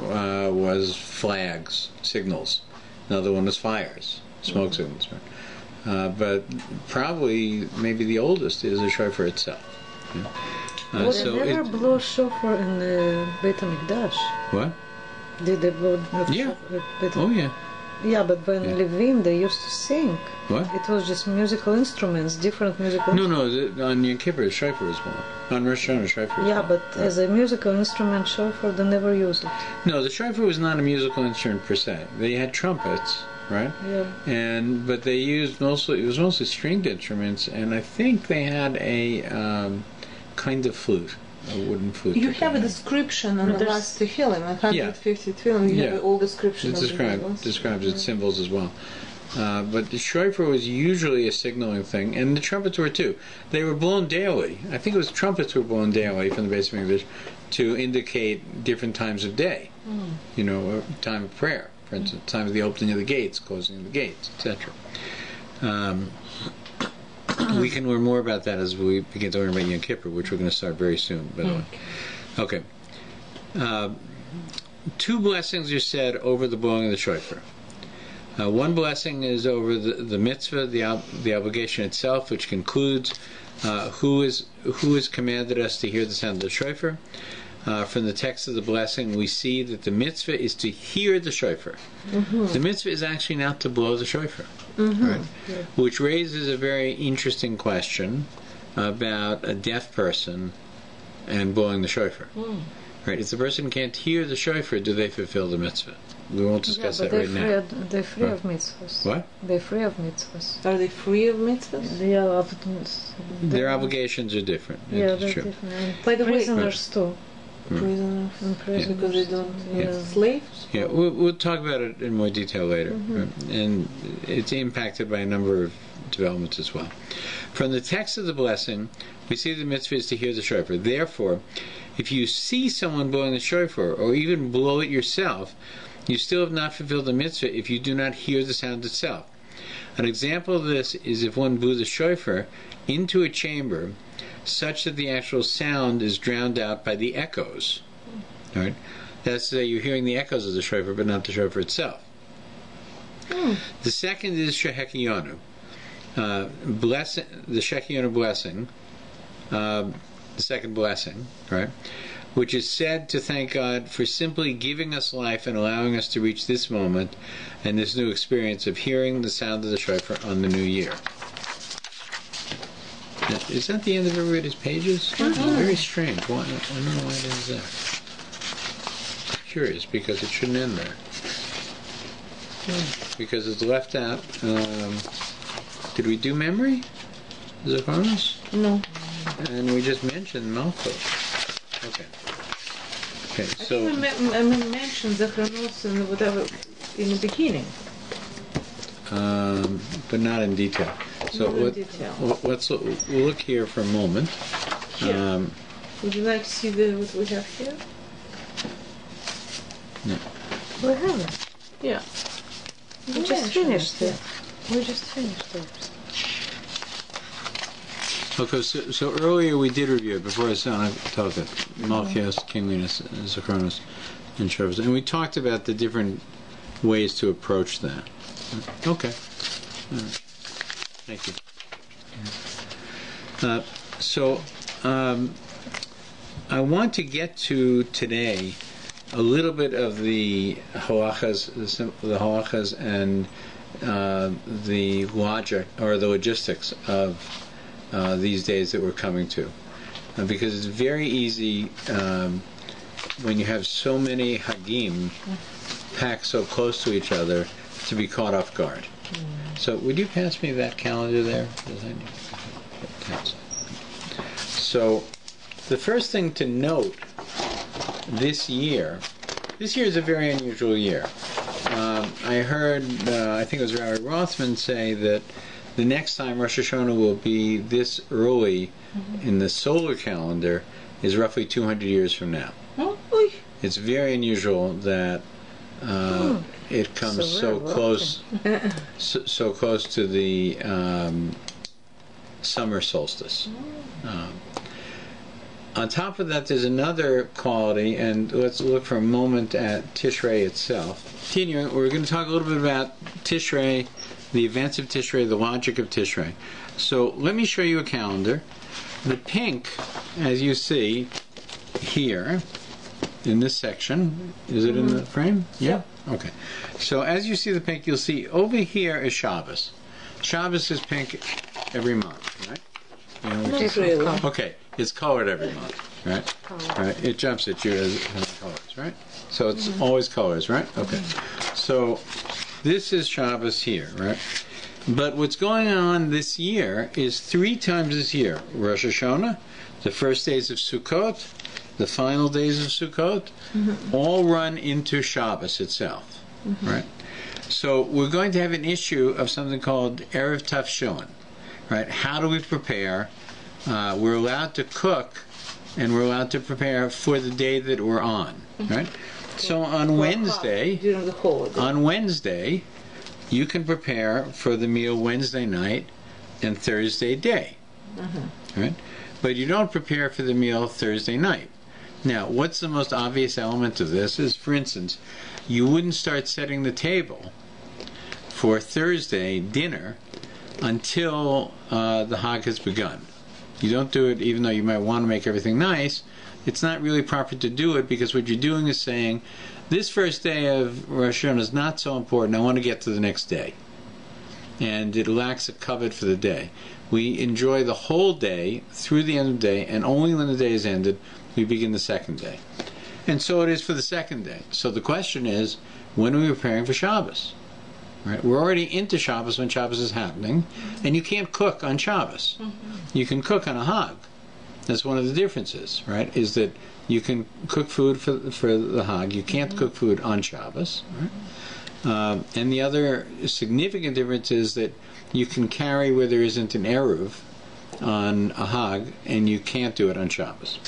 was flags, signals. Another one was fires, smoke signals. Right? But probably, maybe the oldest is the shofar itself. Yeah. So they never blow shofar in the Beit HaMikdash. What? Did they blow shofar? Oh yeah. Yeah, but when Levim, they used to sing. What? It was just musical instruments, different musical instruments. No, on Yom Kippur, shofar is blown. On Rosh HaShana, shofar is Yeah, blown. but as a musical instrument, shofar, they never use it. No, the shofar was not a musical instrument per se. They had trumpets, right? Yeah. But they used it was mostly stringed instruments, and I think they had a kind of flute. A wooden flute. You have a description on the last Tehillim, 150 Tehillim. You have all description. It describes its symbols as well. But the shofar was usually a signaling thing, and the trumpets were too. They were blown daily. I think it was trumpets were blown daily from the base of English to indicate different times of day. You know, a time of prayer, for instance, time of the opening of the gates, closing of the gates, etc. We can learn more about that as we begin to learn about Yom Kippur, which we're going to start very soon, by the way. Okay. 2 blessings are said over the blowing of the shofar. One blessing is over the mitzvah, the obligation itself, which concludes who has commanded us to hear the sound of the shofar. From the text of the blessing, we see that the mitzvah is to hear the shofar. The mitzvah is actually not to blow the shofar, right? Which raises a very interesting question about a deaf person and blowing the shofar. Right? If the person can't hear the shofar, do they fulfill the mitzvah? We won't discuss that right now. They're free of mitzvahs. What? They're free of mitzvahs. Are they free of mitzvahs? Their obligations are different. Yeah, it's true. Different. By the way, prisoners too. Prisoners. Prisoners. Because they don't slaves? Yeah, we'll talk about it in more detail later. And it's impacted by a number of developments as well. From the text of the blessing, we see the mitzvah is to hear the shofar. Therefore, if you see someone blowing the shofar, or even blow it yourself, you still have not fulfilled the mitzvah if you do not hear the sound itself. An example of this is if one blew the shofar into a chamber such that the actual sound is drowned out by the echoes. Right? That's to say, you're hearing the echoes of the shofar, but not the shofar itself. The second is shehekiyonu. The shehekiyonu blessing, the second blessing, right? Which is said to thank God for simply giving us life and allowing us to reach this moment and this new experience of hearing the sound of the shofar on the new year. Now, is that the end of everybody's pages? Very strange. I don't know why it is there. Curious, because it shouldn't end there. Because it's left out. Did we do memory? Zacharias? No. And we just mentioned Malchus. Okay. Okay, so... I think we mentioned Zacharias and whatever in the beginning. But not in detail. So let's look here for a moment. Here. Would you like to see what we have here? No. We have it. Yeah. We just finished it. We just finished it. Okay, so earlier we did review it before I talked about Malchus, Kingliness, Zacharias, and Shavas, and we talked about the different ways to approach that. Okay. All right. Thank you. I want to get to today a little bit of the halachas and the logic or the logistics of these days that we're coming to, because it's very easy when you have so many hagim packed so close to each other to be caught off guard. So would you pass me that calendar there? So the first thing to note this year is a very unusual year. I heard, I think it was Rabbi Rothman say that the next time Rosh HaShana will be this early in the solar calendar is roughly 200 years from now. It's very unusual that it comes so close to the summer solstice. On top of that, there's another quality, and let's look for a moment at Tishrei itself. Continuing, we're going to talk a little bit about Tishrei, the events of Tishrei, the logic of Tishrei. So let me show you a calendar. The pink, as you see here, in this section, is it in the frame? Yeah. Okay. So as you see the pink, you'll see over here is Shabbos. Shabbos is pink every month, right? You know, Not really. okay, it's colored every month, right? Right. It jumps at you as colors, right? So it's always colors, right? Okay. So this is Shabbos here, right? But what's going on this year is 3 times this year. Rosh HaShana, the first days of Sukkot, the final days of Sukkot, all run into Shabbos itself, right? So we're going to have an issue of something called Erev Tafshilin, right? How do we prepare? We're allowed to cook, and we're allowed to prepare for the day that we're on, right? So on Wednesday, during the holiday, you can prepare for the meal Wednesday night and Thursday day, right? But you don't prepare for the meal Thursday night. Now, what's the most obvious element of this is, for instance, you wouldn't start setting the table for Thursday dinner until the Hag has begun. You don't do it even though you might want to make everything nice. It's not really proper to do it because what you're doing is saying, this first day of Rosh Hashanah is not so important. I want to get to the next day. And it lacks a covet for the day. We enjoy the whole day through the end of the day, and only when the day is ended, we begin the second day. And so it is for the second day. So the question is, when are we preparing for Shabbos? Right? We're already into Shabbos when Shabbos is happening, and you can't cook on Shabbos. You can cook on a Hag. That's one of the differences, right? Is that you can cook food for the Hag. You can't cook food on Shabbos. Right? And the other significant difference is that you can carry where there isn't an Eruv on a Hag, and you can't do it on Shabbos.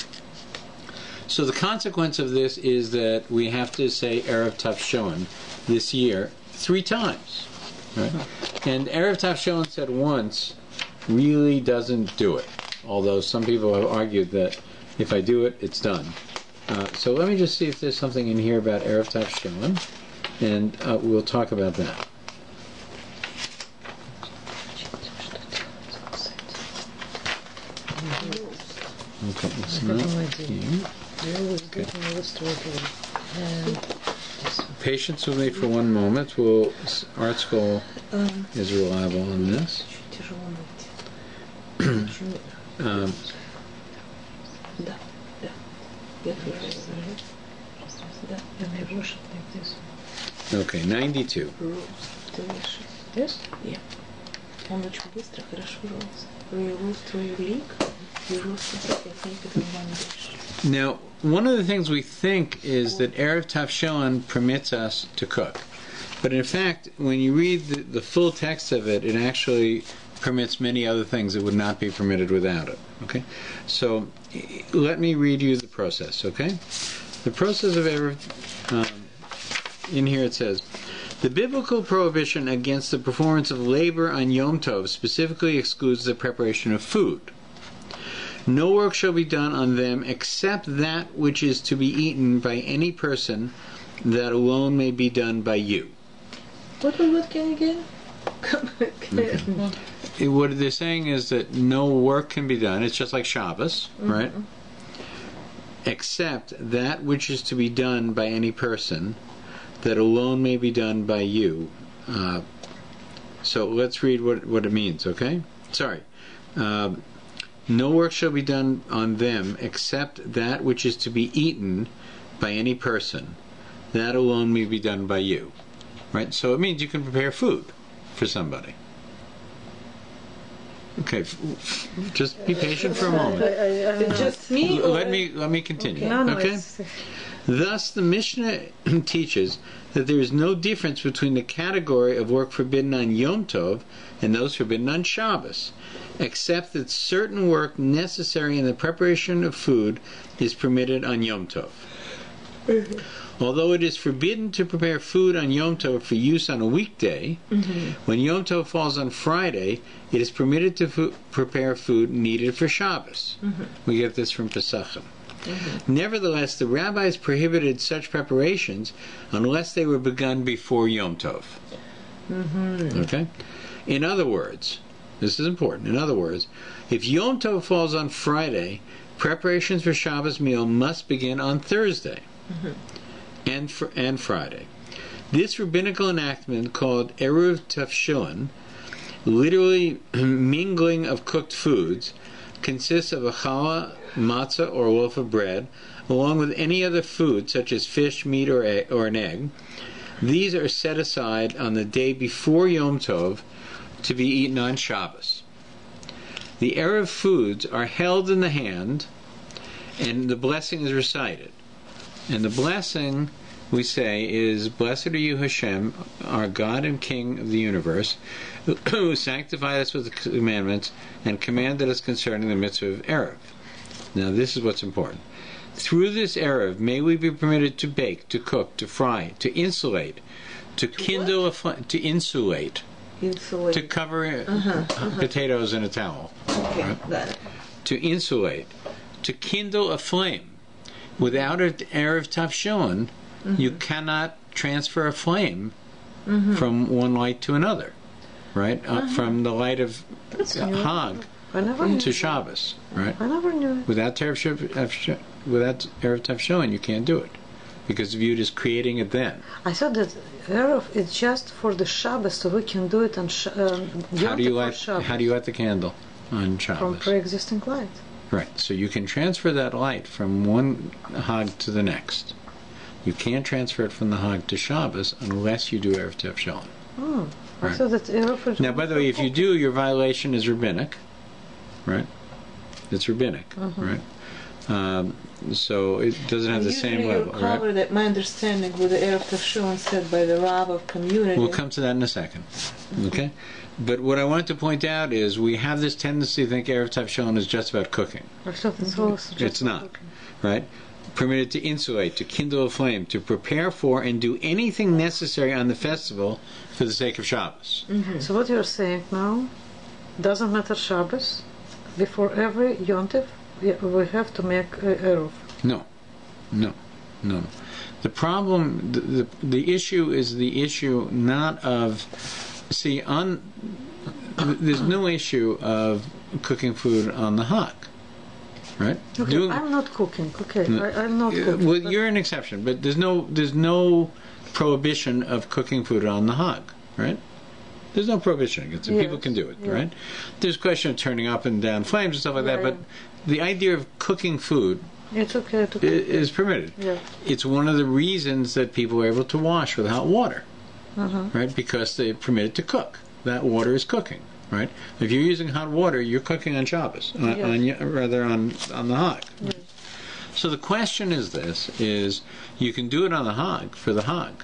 So the consequence of this is that we have to say Erev Tafshilin this year 3 times. Right? And Erev Tafshilin said once really doesn't do it. Although some people have argued that if I do it, it's done. So let me just see if there's something in here about Erev Tafshilin, and we'll talk about that. Okay, it's not here. Patience with me for one moment. Art School is reliable on this. Okay, 92. Yes? Yeah. Он очень быстро, хорошо рос. You roast your leg, you roast it, I think it in one dish. Now, one of the things we think is that Erev Tafshilin permits us to cook. But in fact, when you read the full text of it, it actually permits many other things that would not be permitted without it. Okay? So, let me read you the process, okay? The process of Erev, in here it says, the biblical prohibition against the performance of labor on Yom Tov specifically excludes the preparation of food. No work shall be done on them except that which is to be eaten by any person, that alone may be done by you. What can you get? Okay. What they're saying is that no work can be done. It's just like Shabbos, right? Except that which is to be done by any person, that alone may be done by you. So let's read what it means, okay? Sorry. No work shall be done on them except that which is to be eaten by any person. That alone may be done by you. Right? So it means you can prepare food for somebody. Okay, just be patient for a moment. Just me? Let me continue. Okay? Thus, the Mishnah teaches that there is no difference between the category of work forbidden on Yom Tov and those forbidden on Shabbos, except that certain work necessary in the preparation of food is permitted on Yom Tov. Although it is forbidden to prepare food on Yom Tov for use on a weekday, when Yom Tov falls on Friday, it is permitted to prepare food needed for Shabbos. We get this from Pesachim. Nevertheless, the rabbis prohibited such preparations unless they were begun before Yom Tov. Okay? In other words, this is important, in other words, if Yom Tov falls on Friday, preparations for Shabbos meal must begin on Thursday and Friday. This rabbinical enactment, called Eruv Tafshilin, literally mingling of cooked foods, consists of a challah, matzah, or a loaf of bread, along with any other food such as fish, meat, or an egg. These are set aside on the day before Yom Tov to be eaten on Shabbos. The Erev foods are held in the hand, and the blessing is recited. And the blessing, we say, is, "Blessed are you, Hashem, our God and King of the universe, who sanctified us with the commandments and commanded us concerning the mitzvah of Erev." Now this is what's important. Through this Erev, may we be permitted to bake, to cook, to fry, to insulate, to kindle a flame, to insulate, to cover potatoes in a towel. Okay, right? got it. To insulate, to kindle a flame. Without an Erev Tafshilin, you cannot transfer a flame from one light to another, right? From the light of Hag to Shabbos, right? I never knew it. Without Erev Tafshilin, you can't do it, because it's viewed as creating it then. I thought that Erev is just for the Shabbos, so we can do it on How do you light the candle on Shabbos? From pre-existing light. Right, so you can transfer that light from one Hag to the next. You can't transfer it from the Hag to Shabbos unless you do Erev Tafshilin. Oh, I Right. thought that Erev was... Now, by the way, if you do, your violation is rabbinic, right? It's rabbinic, right? So it doesn't have the same level, You cover right? that my understanding with the Erev Tafshilin said by the Rabbi of community. We'll come to that in a second, okay? But what I want to point out is we have this tendency to think Erev Tafshilin is just about cooking. I thought it's also just It's not, cooking. right? Permitted to insulate, to kindle a flame, to prepare for and do anything necessary on the festival for the sake of Shabbos. So what you're saying now, doesn't matter Shabbos, before every Yom Tov, we have to make Erev. No. The problem, the issue is the issue not of, there's no issue of cooking food on the Hag, right? Okay, I'm not cooking. Okay, I'm not cooking. Well, you're an exception, but there's no prohibition of cooking food on the Hag, right? There's no prohibition against it. Yes, People can do it, yeah. right? There's a question of turning up and down flames and stuff like that, Yeah, but the idea of cooking food It's okay to cook. is permitted. Yeah. It's one of the reasons that people are able to wash with hot water, right? Because they're permitted to cook. That water is cooking, right? If you're using hot water, you're cooking on Shabbos, on the Hag. Yes. So the question is this: is you can do it on the Hag for the Hag,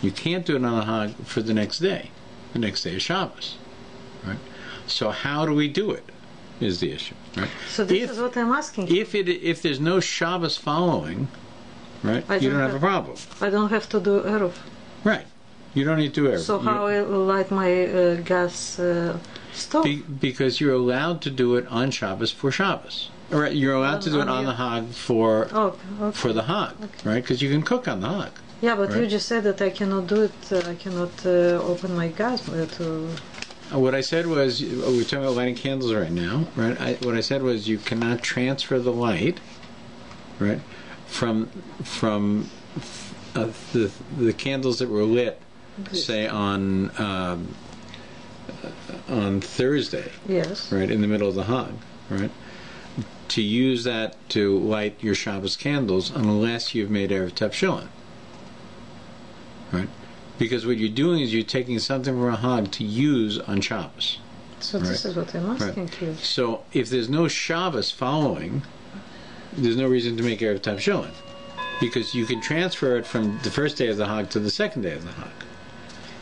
you can't do it on the Hag for the next day. The next day is Shabbos, right? So how do we do it? Is the issue, right? So this is what I'm asking. If there's no Shabbos following, right, you don't have a problem. I don't have to do Erev. Right. You don't need to do Erev. So how I light my gas stove? Because you're allowed to do it on Shabbos for Shabbos. All right, you're allowed to do it on the Hag for the Hag, right? Because you can cook on the Hag. Yeah, but right? you just said that I cannot do it. I cannot open my gas to. What I said was, we're talking about lighting candles right now, right? What I said was you cannot transfer the light, right, from the candles that were lit, say on Thursday, Yes. right, in the middle of the Hag, right, to use that to light your Shabbos candles unless you've made Erev Tafshilin, right? Because what you're doing is you're taking something from a Hag to use on Shabbos. So this is what I'm asking you. So if there's no Shabbos following, there's no reason to make Erev Tafshilin, because you can transfer it from the first day of the Hag to the second day of the Hag.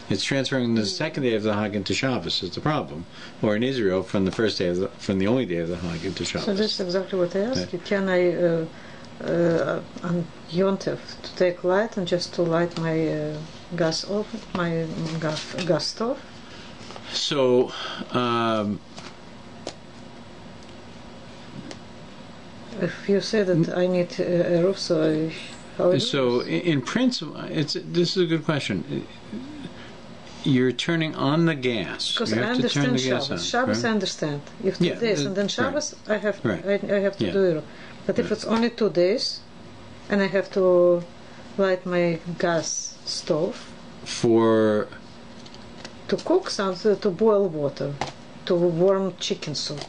It's transferring the second day of the Hag into Shabbos is the problem, or in Israel from the only day of the Hag into Shabbos. So this is exactly what I asked you. Can I on Yom Tov to take light and just to light my gas oven, my gas stove? So if you say that I need a roof, so in principle, this is a good question. You're turning on the gas. Because you I have to turn understand the gas Shabbos. on, Shabbos right? I understand. If 2 days and then Shabbos, I have to do it. But if it's only 2 days, and I have to light my gas stove, for To cook something, to boil water, to warm chicken soup.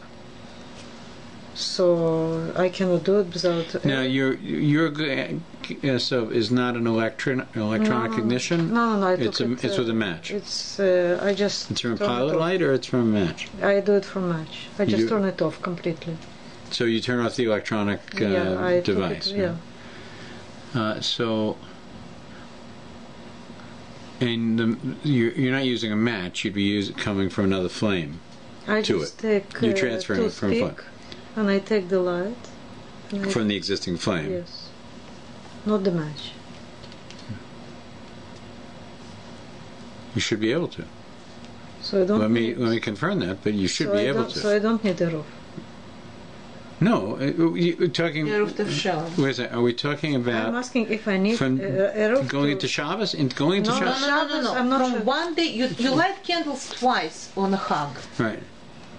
So I cannot do it without. now your stove is not an electronic ignition. No. It's with a match. It's It's from a pilot light or it's from a match. I do it from match. I just turn it off completely. So you turn off the electronic device. And you're not using a match. You'd be coming from another flame. I to just it. take You're transferring it from a flame. And I take the light. From the existing flame. Yes. Not the match. You should be able to. So I don't. Let me confirm that, but you should be able to. So I don't need a roof. No, you're talking. Eruv Tavshalon. Wait a second. Are we talking about? I'm asking if I need from a roof going into Shabbos and going into Shabbos. No. I'm not From sure. one day, you light candles twice on a Hag. Right.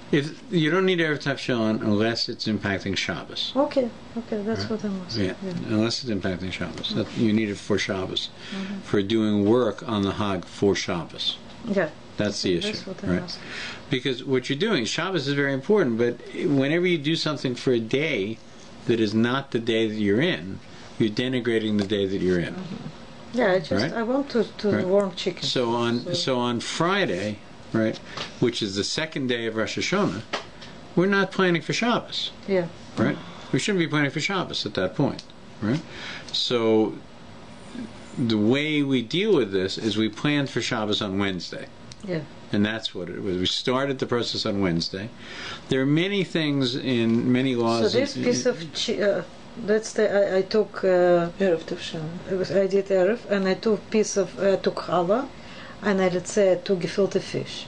If you don't need Erev Tavshalon unless it's impacting Shabbos. Okay, that's what I'm asking. Yeah, unless it's impacting Shabbos. You need it for Shabbos, for doing work on the Hag for Shabbos. Yeah. That's the issue, That's what I'm right? asking. Because what you're doing, Shabbos is very important, but whenever you do something for a day that is not the day that you're in, you're denigrating the day that you're in. Yeah, I want to warm chicken. So on Friday, right, which is the second day of Rosh HaShana, we're not planning for Shabbos. Yeah. Right? We shouldn't be planning for Shabbos at that point, right? So the way we deal with this is we plan for Shabbos on Wednesday. Yeah. And that's what it was. We started the process on Wednesday. There are many things in many laws. So this piece of I took Eruv Tavshalon. I did Erev, and I took took challah, and I took gefilte fish.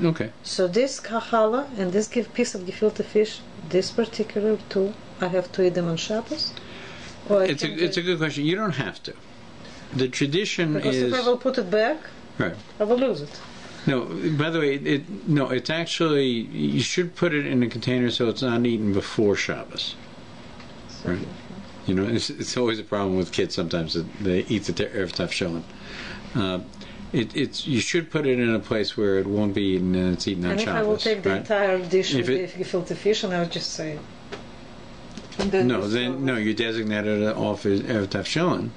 Okay. So this challah and this piece of gefilte fish, this particular two, I have to eat them on Shabbos. Or it's a good question. You don't have to. The tradition because is. If I will put it back, right. I will lose it. No, by the way, it's actually, you should put it in a container so it's not eaten before Shabbos. Right? You know, it's always a problem with kids sometimes that they eat the Erev Tavshalon. You should put it in a place where it won't be eaten and it's eaten on Shabbos. And if I will take the entire dish with gefilte fish, and I will just say. No, you designated it off as Erev Tavshalon,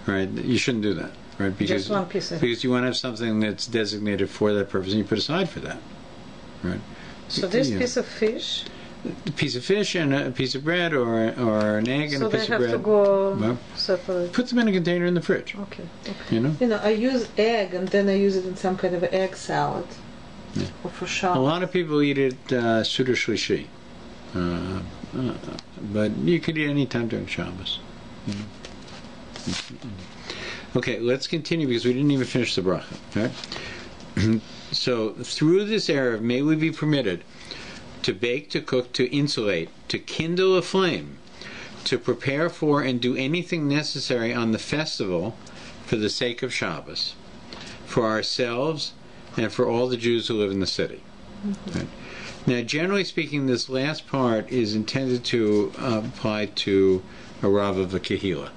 right? You shouldn't do that. Right, because, just one piece of because you want to have something that's designated for that purpose, and you put aside for that, right? So this piece of fish, a piece of fish and a piece of bread, or an egg and a piece of bread. So they have to go separate. Put them in a container in the fridge. Okay. You know, I use egg, and then I use it in some kind of egg salad. Yeah. Or for Shabbos. A lot of people eat it Suda Shlishi, but you could eat any time during Shabbos. You know? Okay, let's continue because we didn't even finish the bracha. Right? So, through this Erev, may we be permitted to bake, to cook, to insulate, to kindle a flame, to prepare for and do anything necessary on the festival for the sake of Shabbos, for ourselves and for all the Jews who live in the city. Right? Now, generally speaking, this last part is intended to apply to a Rav of the Kehillah.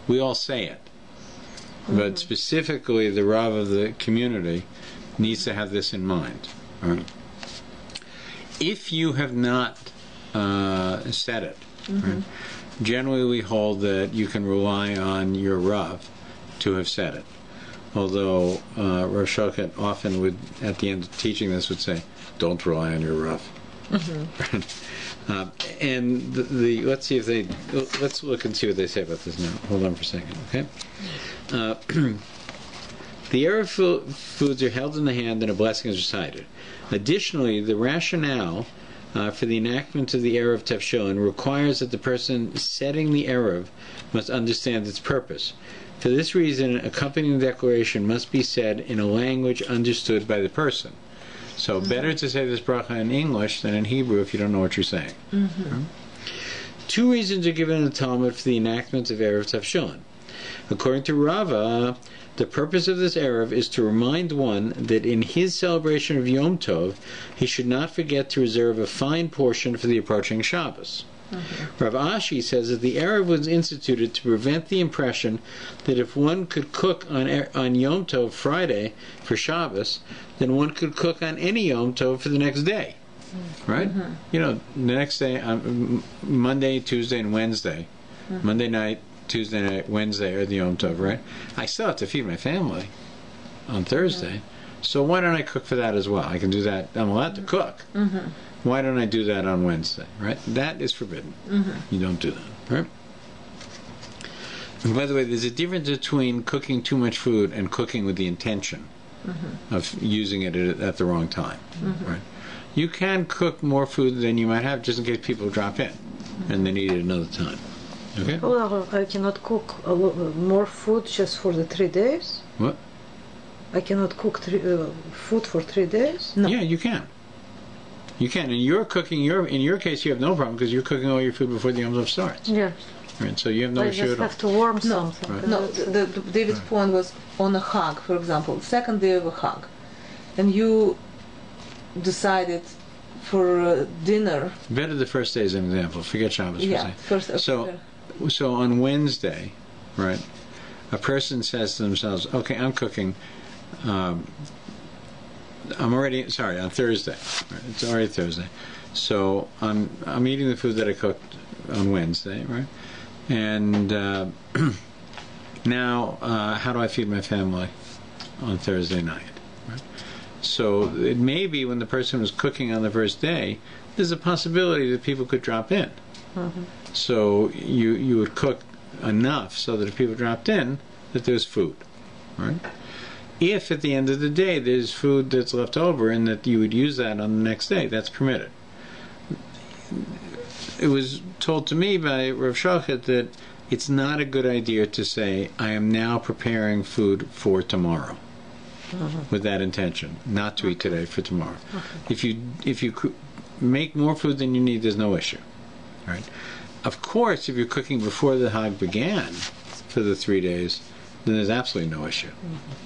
We all say it. But specifically, the Rav of the community needs to have this in mind. Right? If you have not said it, right, generally we hold that you can rely on your Rav to have said it. Although Rosh HaShana often would, at the end of teaching this, would say, "Don't rely on your Rav." And let's see if let's look and see what they say about this now. Hold on for a second, okay? The Erev foods are held in the hand and a blessing is recited. Additionally, the rationale for the enactment of the Erev Tavshalon requires that the person setting the Erev must understand its purpose. For this reason, accompanying declaration must be said in a language understood by the person. So better to say this bracha in English than in Hebrew if you don't know what you're saying. Two reasons are given in the Talmud for the enactment of Erev Tavshalon. According to Rava, the purpose of this Erev is to remind one that in his celebration of Yom Tov, he should not forget to reserve a fine portion for the approaching Shabbos. Rav Ashi says that the Erev was instituted to prevent the impression that if one could cook on Yom Tov Friday for Shabbos, then one could cook on any Yom Tov for the next day. Right? You know, the next day, Monday, Tuesday, and Wednesday. Monday night, Tuesday night, Wednesday are the Yom Tov, right? I still have to feed my family on Thursday. So why don't I cook for that as well? I can do that. I'm allowed to cook. Why don't I do that on Wednesday, right? That is forbidden. You don't do that, right? And by the way, there's a difference between cooking too much food and cooking with the intention of using it at the wrong time, right? You can cook more food than you might have just in case people drop in and they need it another time. Okay? Well, I cannot cook more food just for the 3 days. What? I cannot cook food for 3 days? No. Yeah, you can. You can. And you're cooking, in your case, you have no problem because you're cooking all your food before the Yom Tov starts. Yes. Right, so you have no issue at all. I just have to warm something. Right. No, David's point was on a Hag, for example, the second day of a Hag, and you decided for dinner. Better the first day as an example. Forget Shabbos. First. So on Wednesday, right, a person says to themselves, okay, I'm cooking. On Thursday. Right? It's already Thursday. So I'm eating the food that I cooked on Wednesday, right? And now, how do I feed my family on Thursday night? Right? So it may be when the person was cooking on the first day, there's a possibility that people could drop in. So you would cook enough so that if people dropped in, that there's food, right? If at the end of the day there's food that's left over and that you would use that on the next day, that's permitted. It was told to me by Rav Shochet that it's not a good idea to say, I am now preparing food for tomorrow, with that intention, not to eat today, for tomorrow. If you make more food than you need, there's no issue, right? Of course, if you're cooking before the Hag began for the 3 days, then there's absolutely no issue,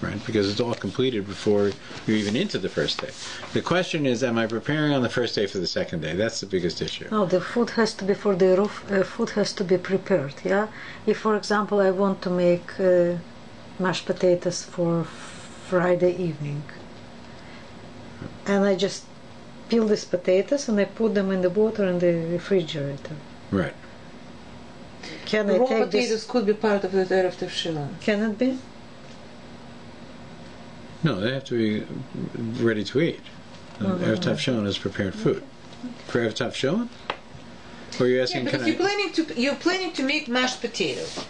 right? Because it's all completed before you're even into the first day. The question is, am I preparing on the first day for the second day? That's the biggest issue. No, the food has to be food has to be prepared. Yeah, if for example I want to make mashed potatoes for Friday evening, and I just peel these potatoes and I put them in the water in the refrigerator. Right. Can I raw take potatoes could be part of the Erev Tefshilin. Can it be? No, they have to be ready to eat. Erev Tefshilin is prepared food. For Erev Tefshilin? Or you're asking, because you're planning to make mashed potatoes.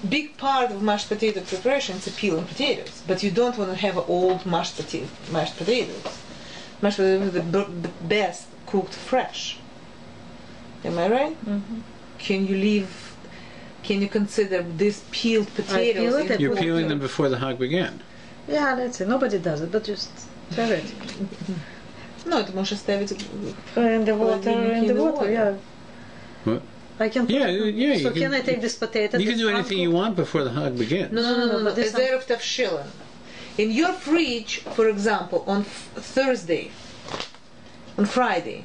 Big part of mashed potato preparation is peeling potatoes, but you don't want to have old mashed potatoes. Mashed potatoes are the best cooked fresh. Am I right? Can you consider these peeled potatoes? You're peeling them before the Hag began. Yeah, let's say nobody does it, but just theoretically. No, ты можешь оставить in the water, yeah. What? I can. Yeah. So can I take this potato? You can do anything you want before the Hag begins. No. It's Erev Tefshilin. In your fridge, for example, on Thursday, on Friday,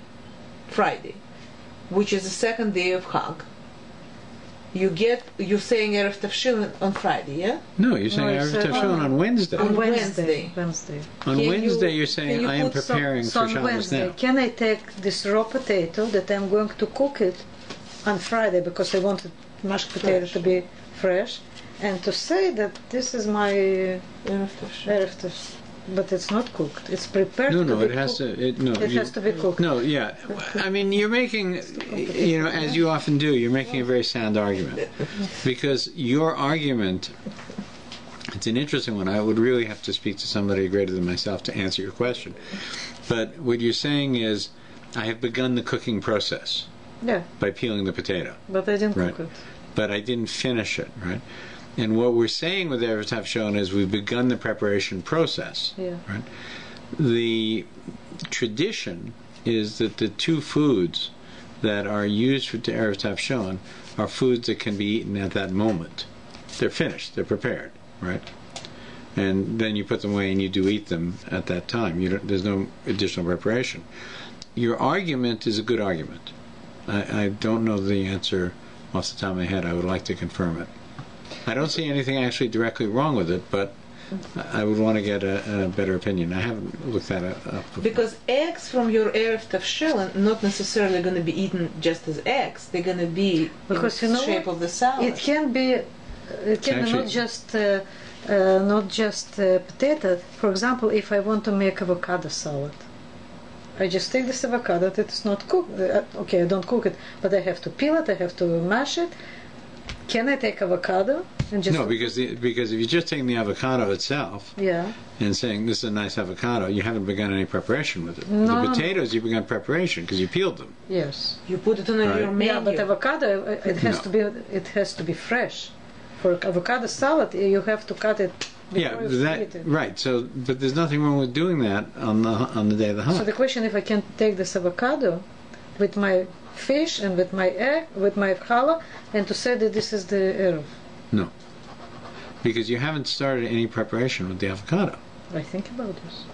which is the second day of Hag, you're saying Erev Tefshilin on Friday, yeah? No, you're saying Erev Tefshilin on Wednesday. On Wednesday. On Wednesday, you're saying I am preparing for Shabbos Wednesday, now. Can I take this raw potato that I'm going to cook it on Friday because I wanted mashed potato to be fresh, and to say that this is my Erev Tefshilin. But it's not cooked. It's prepared to be cooked. It has to be cooked. No, yeah. I mean, you're making, as you often do, you're making a very sound argument. Because your argument, it's an interesting one. I would really have to speak to somebody greater than myself to answer your question. But what you're saying is, I have begun the cooking process by peeling the potato. But I didn't cook it. But I didn't finish it, right? And what we're saying with Erev Tefshilin is we've begun the preparation process. Right? The tradition is that the two foods that are used for Erev Tefshilin are foods that can be eaten at that moment. They're finished. They're prepared. Right? And then you put them away and you do eat them at that time. There's no additional preparation. Your argument is a good argument I don't know the answer off the top of my head. I would like to confirm it. I don't see anything actually directly wrong with it, but I would want to get a better opinion. I haven't looked that up before. Because eggs from your Erev Tavshelan not necessarily going to be eaten just as eggs. They're going to be Because in the shape of the salad. It can be Actually- not just potato. For example, if I want to make avocado salad, I just take this avocado that is not cooked. Okay, I don't cook it, but I have to peel it. I have to mash it. Can I take avocado and just No, because if you're just taking the avocado itself yeah? and saying this is a nice avocado, you haven't begun any preparation with it. No, The potatoes, you've begun preparation because you peeled them. Yes. You put it on Right. your menu. Yeah, but avocado it has to be fresh. For avocado salad, you have to cut it before you eat it. Right. So, but there's nothing wrong with doing that on the day of the So hunt. the question, if I can take this avocado with my fish and with my egg, with my challah, and to say that this is the eruv. No, because you haven't started any preparation with the avocado. I think about this.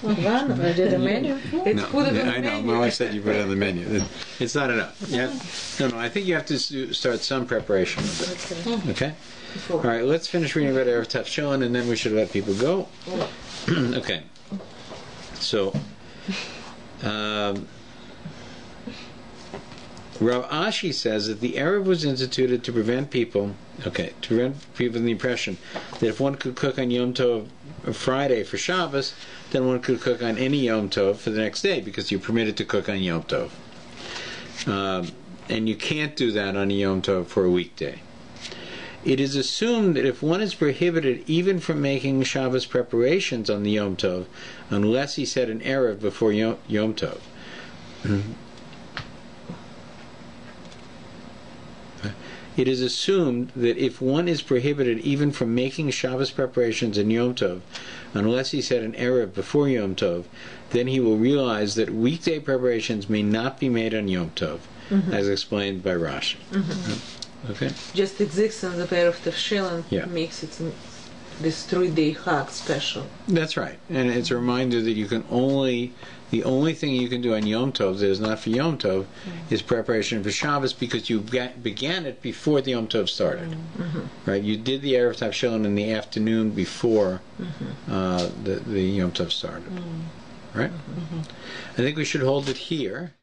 Ivana, I did a menu. It's No, put it on I the know. menu. My wife said you put it on the menu. It's not enough. Yeah. No. I think you have to start some preparation with it. Okay. All right. Let's finish reading about Erev Tavshelan, and then we should let people go. Okay. So, Rav Ashi says that the Erev was instituted to prevent people from the impression that if one could cook on Yom Tov Friday for Shabbos, then one could cook on any Yom Tov for the next day because you're permitted to cook on Yom Tov. And you can't do that on a Yom Tov for a weekday. It is assumed that if one is prohibited even from making Shabbos preparations on the Yom Tov, unless he said an Erev before Yom Tov, it is assumed that if one is prohibited even from making Shabbos preparations in Yom Tov, unless he said an Erev before Yom Tov, then he will realize that weekday preparations may not be made on Yom Tov, as explained by Rashi. Okay? Just existence of Erev Tavshelan makes it this 3-day Chag special. That's right. And it's a reminder that the only thing you can do on Yom Tov that is not for Yom Tov is preparation for Shabbos because you began it before the Yom Tov started. Right? You did the Erev Tavshelan in the afternoon before the Yom Tov started. Right? I think we should hold it here.